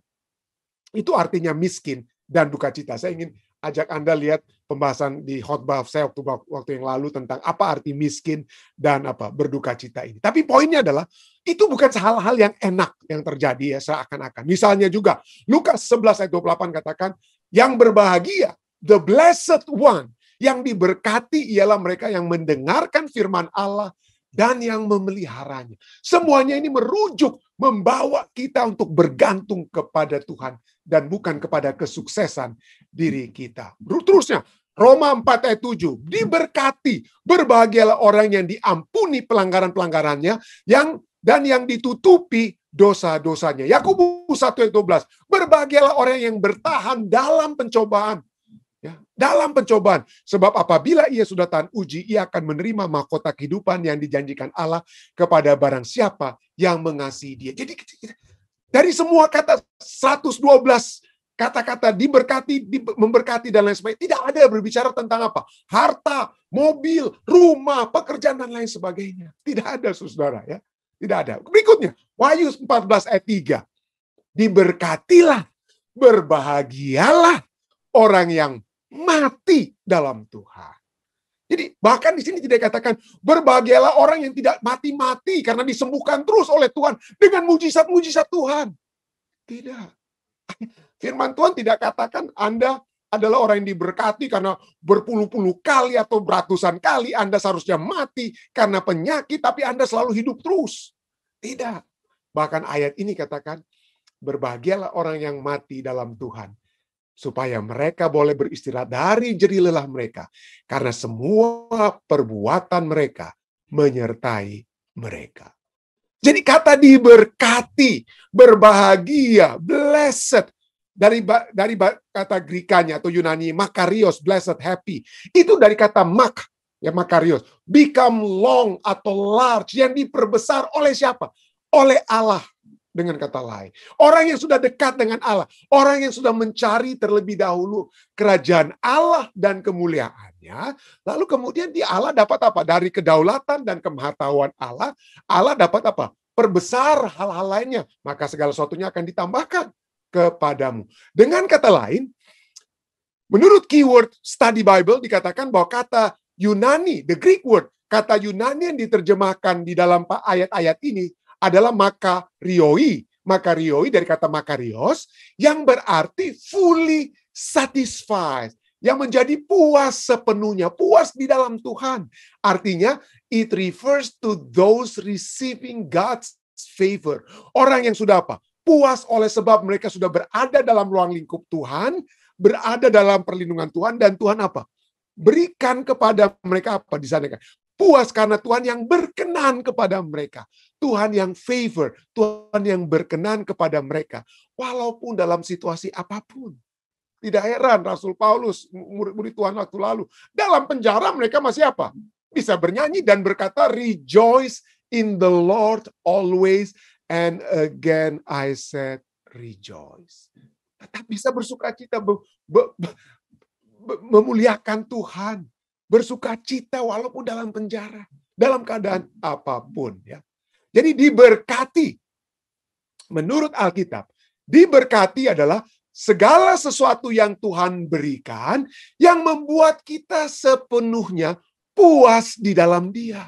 S6: Itu artinya miskin dan duka cita. Saya ingin ajak Anda lihat pembahasan di khotbah saya waktu yang lalu tentang apa arti miskin dan berduka cita ini. Tapi poinnya adalah itu bukan hal-hal yang enak yang terjadi, ya, seakan-akan. Misalnya juga Lukas 11 ayat 28 katakan, yang berbahagia, the blessed one, yang diberkati ialah mereka yang mendengarkan firman Allah dan yang memeliharanya. Semuanya ini merujuk, membawa kita untuk bergantung kepada Tuhan dan bukan kepada kesuksesan diri kita. Terusnya, Roma 4 ayat 7, diberkati, berbahagialah orang yang diampuni pelanggaran-pelanggarannya, dan yang ditutupi dosa-dosanya. Yakobus 1 ayat 12, berbahagialah orang yang bertahan dalam pencobaan. Ya, dalam pencobaan, sebab apabila ia sudah tahan uji, ia akan menerima mahkota kehidupan yang dijanjikan Allah kepada barang siapa yang mengasihi Dia. Jadi dari semua kata 112 kata-kata diberkati, memberkati dan lain sebagainya, tidak ada berbicara tentang harta, mobil, rumah, pekerjaan dan lain sebagainya. Tidak ada, saudara, ya. Tidak ada. Berikutnya, Wahyu 14 ayat 3. Diberkatilah, berbahagialah orang yang mati dalam Tuhan. Jadi bahkan di sini tidak dikatakan berbahagialah orang yang tidak mati-mati karena disembuhkan terus oleh Tuhan dengan mujizat-mujizat Tuhan. Tidak. Firman Tuhan tidak katakan Anda adalah orang yang diberkati karena berpuluh-puluh kali atau beratusan kali Anda seharusnya mati karena penyakit, tapi Anda selalu hidup terus. Tidak. Bahkan ayat ini katakan, berbahagialah orang yang mati dalam Tuhan, supaya mereka boleh beristirahat dari jerih lelah mereka, karena semua perbuatan mereka menyertai mereka. Jadi kata diberkati, berbahagia, blessed, dari kata Grekanya atau Yunani makarios, blessed, happy. Itu dari kata makarios, become long atau large, yang diperbesar oleh siapa? Oleh Allah. Dengan kata lain, orang yang sudah dekat dengan Allah, orang yang sudah mencari terlebih dahulu kerajaan Allah dan kemuliaannya, lalu kemudian di Allah dapat apa? Dari kedaulatan dan kemahatauan Allah, Allah dapat apa? Perbesar hal-hal lainnya, maka segala sesuatunya akan ditambahkan kepadamu. Dengan kata lain, menurut keyword study Bible dikatakan bahwa kata Yunani, the Greek word, kata Yunani yang diterjemahkan di dalam ayat-ayat ini adalah makarioi. Makarioi dari kata makarios yang berarti fully satisfied, yang menjadi puas sepenuhnya, puas di dalam Tuhan. Artinya it refers to those receiving God's favor. Orang yang sudah apa? Puas oleh sebab mereka sudah berada dalam ruang lingkup Tuhan, berada dalam perlindungan Tuhan, dan Tuhan apa? Berikan kepada mereka apa di sana? Puas karena Tuhan yang berkenan kepada mereka. Tuhan yang favor, Tuhan yang berkenan kepada mereka. Walaupun dalam situasi apapun. Tidak heran Rasul Paulus, murid-murid Tuhan waktu lalu, dalam penjara mereka masih apa? Bisa bernyanyi dan berkata, rejoice in the Lord always, and again I said rejoice. Tetap bisa bersukacita, memuliakan Tuhan. Bersukacita walaupun dalam penjara, dalam keadaan apapun, ya. Jadi diberkati, menurut Alkitab, diberkati adalah segala sesuatu yang Tuhan berikan yang membuat kita sepenuhnya puas di dalam Dia.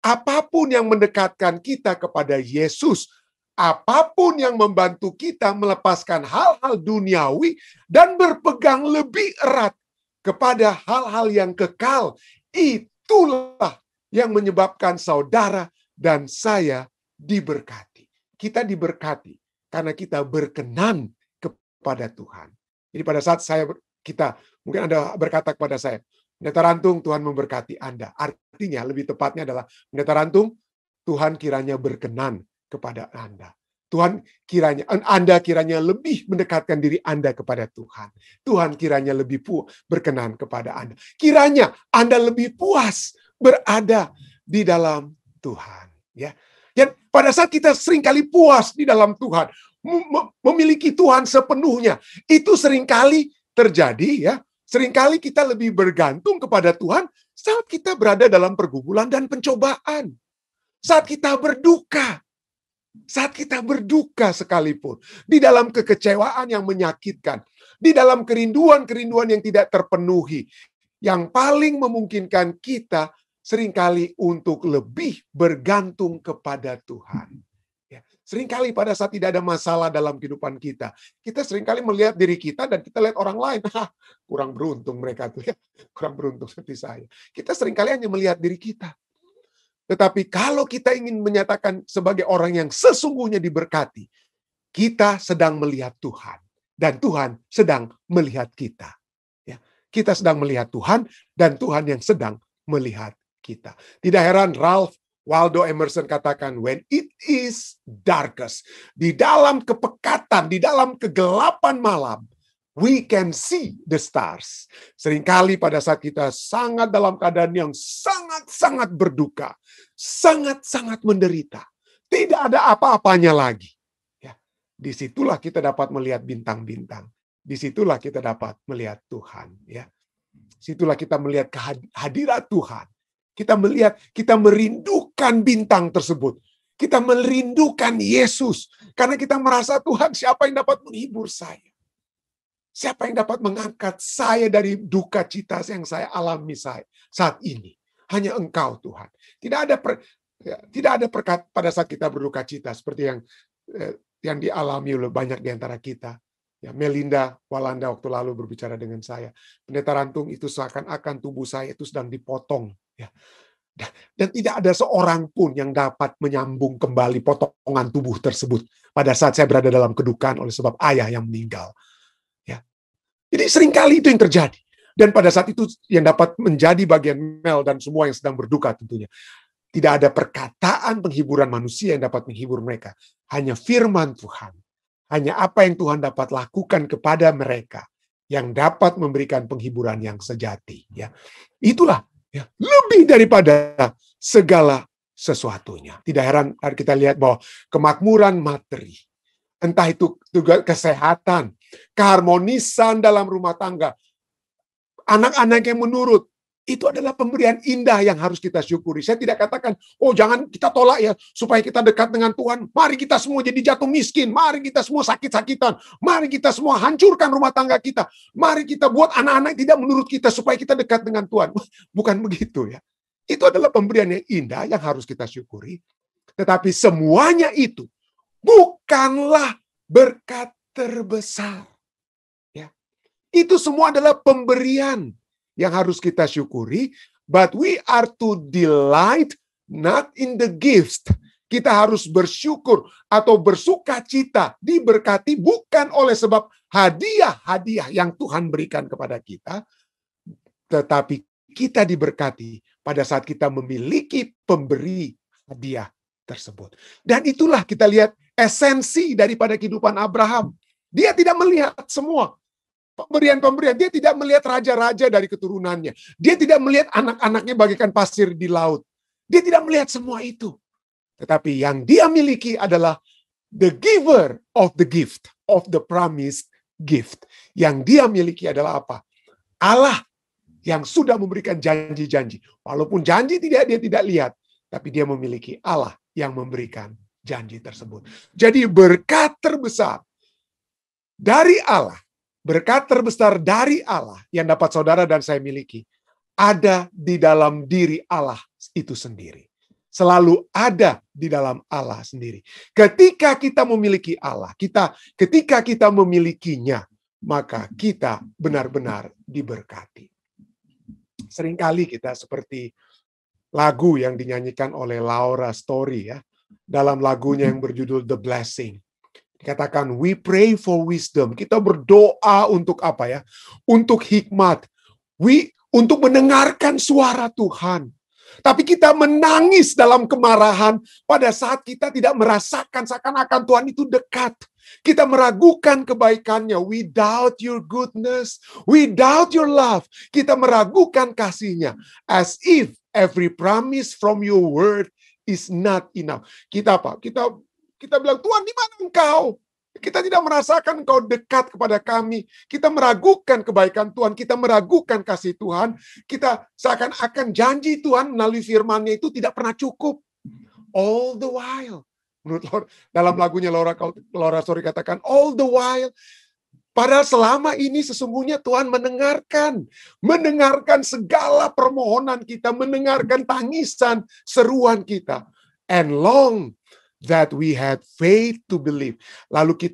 S6: Apapun yang mendekatkan kita kepada Yesus, apapun yang membantu kita melepaskan hal-hal duniawi dan berpegang lebih erat kepada hal-hal yang kekal, itulah yang menyebabkan saudara dan saya diberkati. Kita diberkati karena kita berkenan kepada Tuhan. Jadi pada saat mungkin Anda berkata kepada saya, Pendeta Rantung, Tuhan memberkati Anda. Artinya lebih tepatnya adalah, Pendeta Rantung, Tuhan kiranya berkenan kepada Anda. Anda kiranya lebih mendekatkan diri Anda kepada Tuhan. Tuhan kiranya lebih berkenan kepada Anda. Kiranya Anda lebih puas berada di dalam Tuhan. Ya. Dan pada saat kita seringkali puas di dalam Tuhan, memiliki Tuhan sepenuhnya, itu seringkali terjadi, ya. Seringkali kita lebih bergantung kepada Tuhan saat kita berada dalam pergumulan dan pencobaan. Saat kita berduka. Saat kita berduka sekalipun, di dalam kekecewaan yang menyakitkan, di dalam kerinduan-kerinduan yang tidak terpenuhi, yang paling memungkinkan kita seringkali untuk lebih bergantung kepada Tuhan. Ya, seringkali pada saat tidak ada masalah dalam kehidupan kita seringkali melihat diri kita dan kita lihat orang lain, kurang beruntung mereka tuh ya, kurang beruntung seperti saya. Kita seringkali hanya melihat diri kita. Tetapi kalau kita ingin menyatakan sebagai orang yang sesungguhnya diberkati, kita sedang melihat Tuhan. Dan Tuhan sedang melihat kita. Ya, kita sedang melihat Tuhan, dan Tuhan yang sedang melihat kita. Tidak heran Ralph Waldo Emerson katakan, when it is darkest, di dalam kepekatan, di dalam kegelapan malam, we can see the stars. Seringkali pada saat kita sangat dalam keadaan yang sangat-sangat berduka, sangat-sangat menderita, tidak ada apa-apanya lagi. Ya, disitulah kita dapat melihat bintang-bintang. Disitulah kita dapat melihat Tuhan. Ya, situlah kita melihat kehadiran Tuhan. Kita merindukan bintang tersebut. Kita merindukan Yesus karena kita merasa Tuhan, siapa yang dapat menghibur saya? Siapa yang dapat mengangkat saya dari duka cita yang saya alami saat ini? Hanya Engkau, Tuhan. Tidak ada pada saat kita berduka cita seperti yang dialami oleh banyak di antara kita. Ya, Melinda Walanda waktu lalu berbicara dengan saya. Pendeta Rantung, itu seakan-akan tubuh saya itu sedang dipotong. Ya. Dan tidak ada seorang pun yang dapat menyambung kembali potongan tubuh tersebut pada saat saya berada dalam kedukaan oleh sebab ayah yang meninggal. Jadi seringkali itu yang terjadi. Dan pada saat itu yang dapat menjadi bagian Mel dan semua yang sedang berduka tentunya. Tidak ada perkataan penghiburan manusia yang dapat menghibur mereka. Hanya firman Tuhan. Hanya apa yang Tuhan dapat lakukan kepada mereka yang dapat memberikan penghiburan yang sejati. Ya. Itulah ya, lebih daripada segala sesuatunya. Tidak heran kita lihat bahwa kemakmuran materi, entah itu juga kesehatan, keharmonisan dalam rumah tangga, anak-anak yang menurut, itu adalah pemberian indah yang harus kita syukuri. Saya tidak katakan, oh jangan kita tolak ya, supaya kita dekat dengan Tuhan. Mari kita semua jadi jatuh miskin. Mari kita semua sakit-sakitan. Mari kita semua hancurkan rumah tangga kita. Mari kita buat anak-anak tidak menurut kita, supaya kita dekat dengan Tuhan. Bukan begitu ya. Itu adalah pemberian yang indah yang harus kita syukuri. Tetapi semuanya itu bukanlah berkat terbesar. Ya. Itu semua adalah pemberian yang harus kita syukuri, but we are to delight not in the gifts. Kita harus bersyukur atau bersuka cita diberkati bukan oleh sebab hadiah-hadiah yang Tuhan berikan kepada kita, tetapi kita diberkati pada saat kita memiliki pemberi hadiah tersebut. Dan itulah kita lihat esensi daripada kehidupan Abraham. Dia tidak melihat semua pemberian-pemberian. Dia tidak melihat raja-raja dari keturunannya. Dia tidak melihat anak-anaknya bagaikan pasir di laut. Dia tidak melihat semua itu. Tetapi yang dia miliki adalah the giver of the gift, of the promised gift. Yang dia miliki adalah apa? Allah yang sudah memberikan janji-janji. Walaupun janji dia tidak lihat, tapi dia memiliki Allah yang memberikan janji tersebut. Jadi berkat terbesar dari Allah, berkat terbesar dari Allah yang dapat saudara dan saya miliki, ada di dalam diri Allah itu sendiri. Selalu ada di dalam Allah sendiri. Ketika kita memiliki Allah, ketika kita memilikinya, maka kita benar-benar diberkati. Seringkali kita seperti lagu yang dinyanyikan oleh Laura Story ya, dalam lagunya yang berjudul The Blessing. Dikatakan, we pray for wisdom. Kita berdoa untuk apa ya? Untuk hikmat. Untuk mendengarkan suara Tuhan. Tapi kita menangis dalam kemarahan pada saat kita tidak merasakan seakan-akan Tuhan itu dekat. Kita meragukan kebaikannya. We doubt your goodness. We doubt your love. Kita meragukan kasih-Nya. As if every promise from your word is not enough. Kita apa? Kita bilang, Tuhan, di mana Engkau? Kita tidak merasakan Engkau dekat kepada kami. Kita meragukan kebaikan Tuhan. Kita meragukan kasih Tuhan. Kita seakan-akan janji Tuhan melalui firman-Nya itu tidak pernah cukup. All the while. Menurut dalam lagunya Laura Story katakan, all the while. Padahal selama ini sesungguhnya Tuhan mendengarkan segala permohonan kita, mendengarkan tangisan, seruan kita. And long that we had faith to believe. Lalu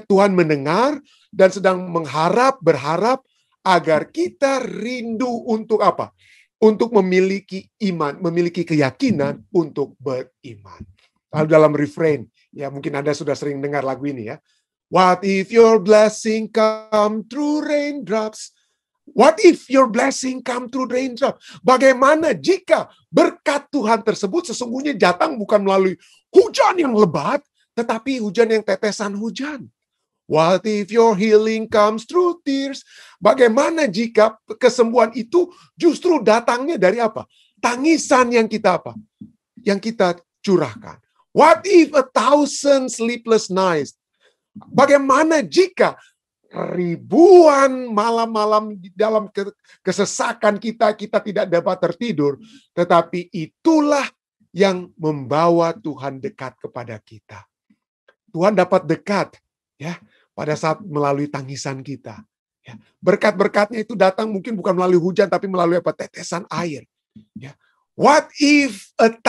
S6: Tuhan mendengar dan sedang berharap agar kita rindu untuk apa? Untuk memiliki iman, memiliki keyakinan untuk beriman. Lalu dalam refrain, ya mungkin Anda sudah sering dengar lagu ini ya. What if your blessing come through raindrops? What if your blessing come through raindrops? Bagaimana jika berkat Tuhan tersebut sesungguhnya datang bukan melalui hujan yang lebat, tetapi hujan yang tetesan hujan? What if your healing comes through tears? Bagaimana jika kesembuhan itu justru datangnya dari apa? Tangisan yang kita curahkan. What if 1,000 sleepless nights? Bagaimana jika ribuan malam-malam dalam kesesakan kita tidak dapat tertidur, tetapi itulah yang membawa Tuhan dekat kepada kita. Tuhan dapat dekat, ya, pada saat melalui tangisan kita. Ya, berkat-berkatnya itu datang mungkin bukan melalui hujan, tapi melalui tetesan air. Ya. What if 1,000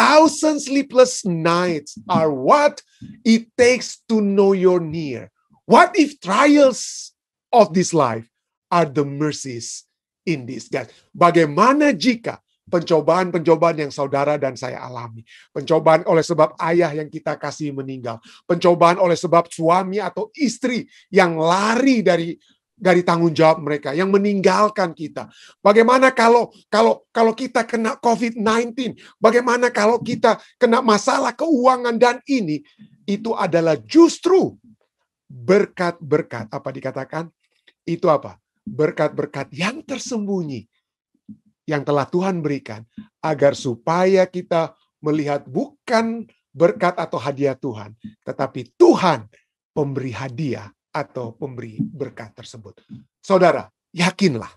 S6: sleepless nights are what it takes to know you're near? What if trials of this life are the mercies in this? Bagaimana jika pencobaan-pencobaan yang saudara dan saya alami, pencobaan oleh sebab ayah yang kita kasih meninggal, pencobaan oleh sebab suami atau istri yang lari dari tanggung jawab mereka, yang meninggalkan kita. Bagaimana kalau kita kena COVID-19? Bagaimana kalau kita kena masalah keuangan? Dan ini itu adalah justru berkat-berkat, apa dikatakan? Itu apa? Berkat-berkat yang tersembunyi yang telah Tuhan berikan, agar supaya kita melihat bukan berkat atau hadiah Tuhan, tetapi Tuhan pemberi hadiah atau pemberi berkat tersebut. Saudara, yakinlah,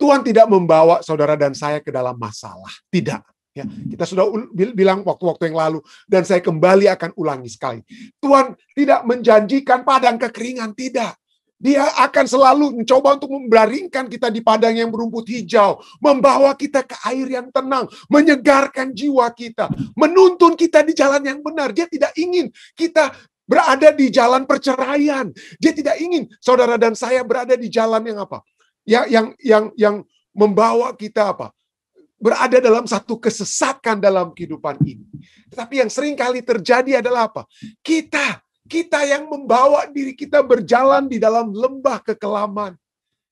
S6: Tuhan tidak membawa saudara dan saya ke dalam masalah. Tidak. Ya, kita sudah bilang waktu-waktu yang lalu, dan saya kembali akan ulangi sekali. Tuhan tidak menjanjikan padang kekeringan, tidak. Dia akan selalu mencoba untuk membaringkan kita di padang yang berumput hijau, membawa kita ke air yang tenang, menyegarkan jiwa kita, menuntun kita di jalan yang benar. Dia tidak ingin kita berada di jalan perceraian. Dia tidak ingin saudara dan saya berada di jalan yang apa? Yang membawa kita apa? Berada dalam satu kesesakan dalam kehidupan ini. Tetapi yang sering kali terjadi adalah apa? Kita yang membawa diri kita berjalan di dalam lembah kekelaman.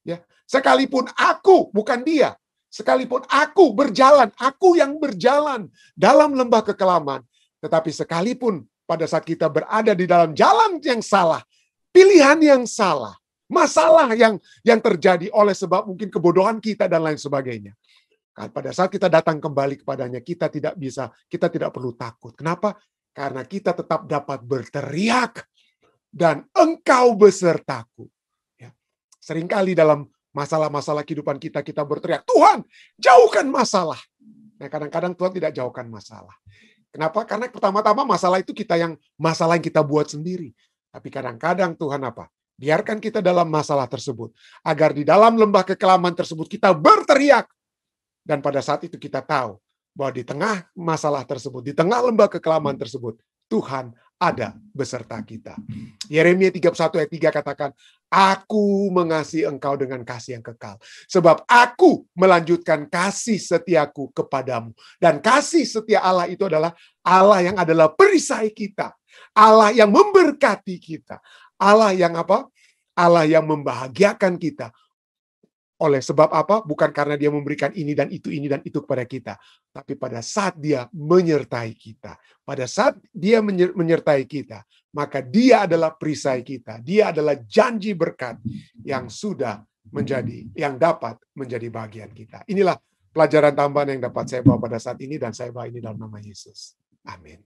S6: Ya, sekalipun aku, bukan dia, sekalipun aku berjalan, aku yang berjalan dalam lembah kekelaman, tetapi sekalipun pada saat kita berada di dalam jalan yang salah, pilihan yang salah, masalah yang terjadi oleh sebab mungkin kebodohan kita dan lain sebagainya. Pada saat kita datang kembali kepadanya, kita tidak perlu takut. Kenapa? Karena kita tetap dapat berteriak, dan Engkau besertaku. Ya. Seringkali dalam masalah-masalah kehidupan kita berteriak, Tuhan, jauhkan masalah. Nah, kadang-kadang Tuhan tidak jauhkan masalah. Kenapa? Karena pertama-tama masalah itu masalah yang kita buat sendiri. Tapi kadang-kadang Tuhan apa? Biarkan kita dalam masalah tersebut. Agar di dalam lembah kekelaman tersebut kita berteriak. Dan pada saat itu kita tahu bahwa di tengah masalah tersebut, di tengah lembah kekelaman tersebut, Tuhan ada beserta kita. Yeremia 31 ayat 3 katakan, Aku mengasihi engkau dengan kasih yang kekal. Sebab aku melanjutkan kasih setiaku kepadamu. Dan kasih setia Allah itu adalah Allah yang adalah perisai kita. Allah yang memberkati kita. Allah yang apa? Allah yang membahagiakan kita. Oleh sebab apa? Bukan karena dia memberikan ini dan itu kepada kita. Tapi pada saat dia menyertai kita. Pada saat dia menyertai kita, maka dia adalah perisai kita. Dia adalah janji berkat yang yang dapat menjadi bagian kita. Inilah pelajaran tambahan yang dapat saya bawa pada saat ini, dan saya bawa ini dalam nama Yesus. Amin.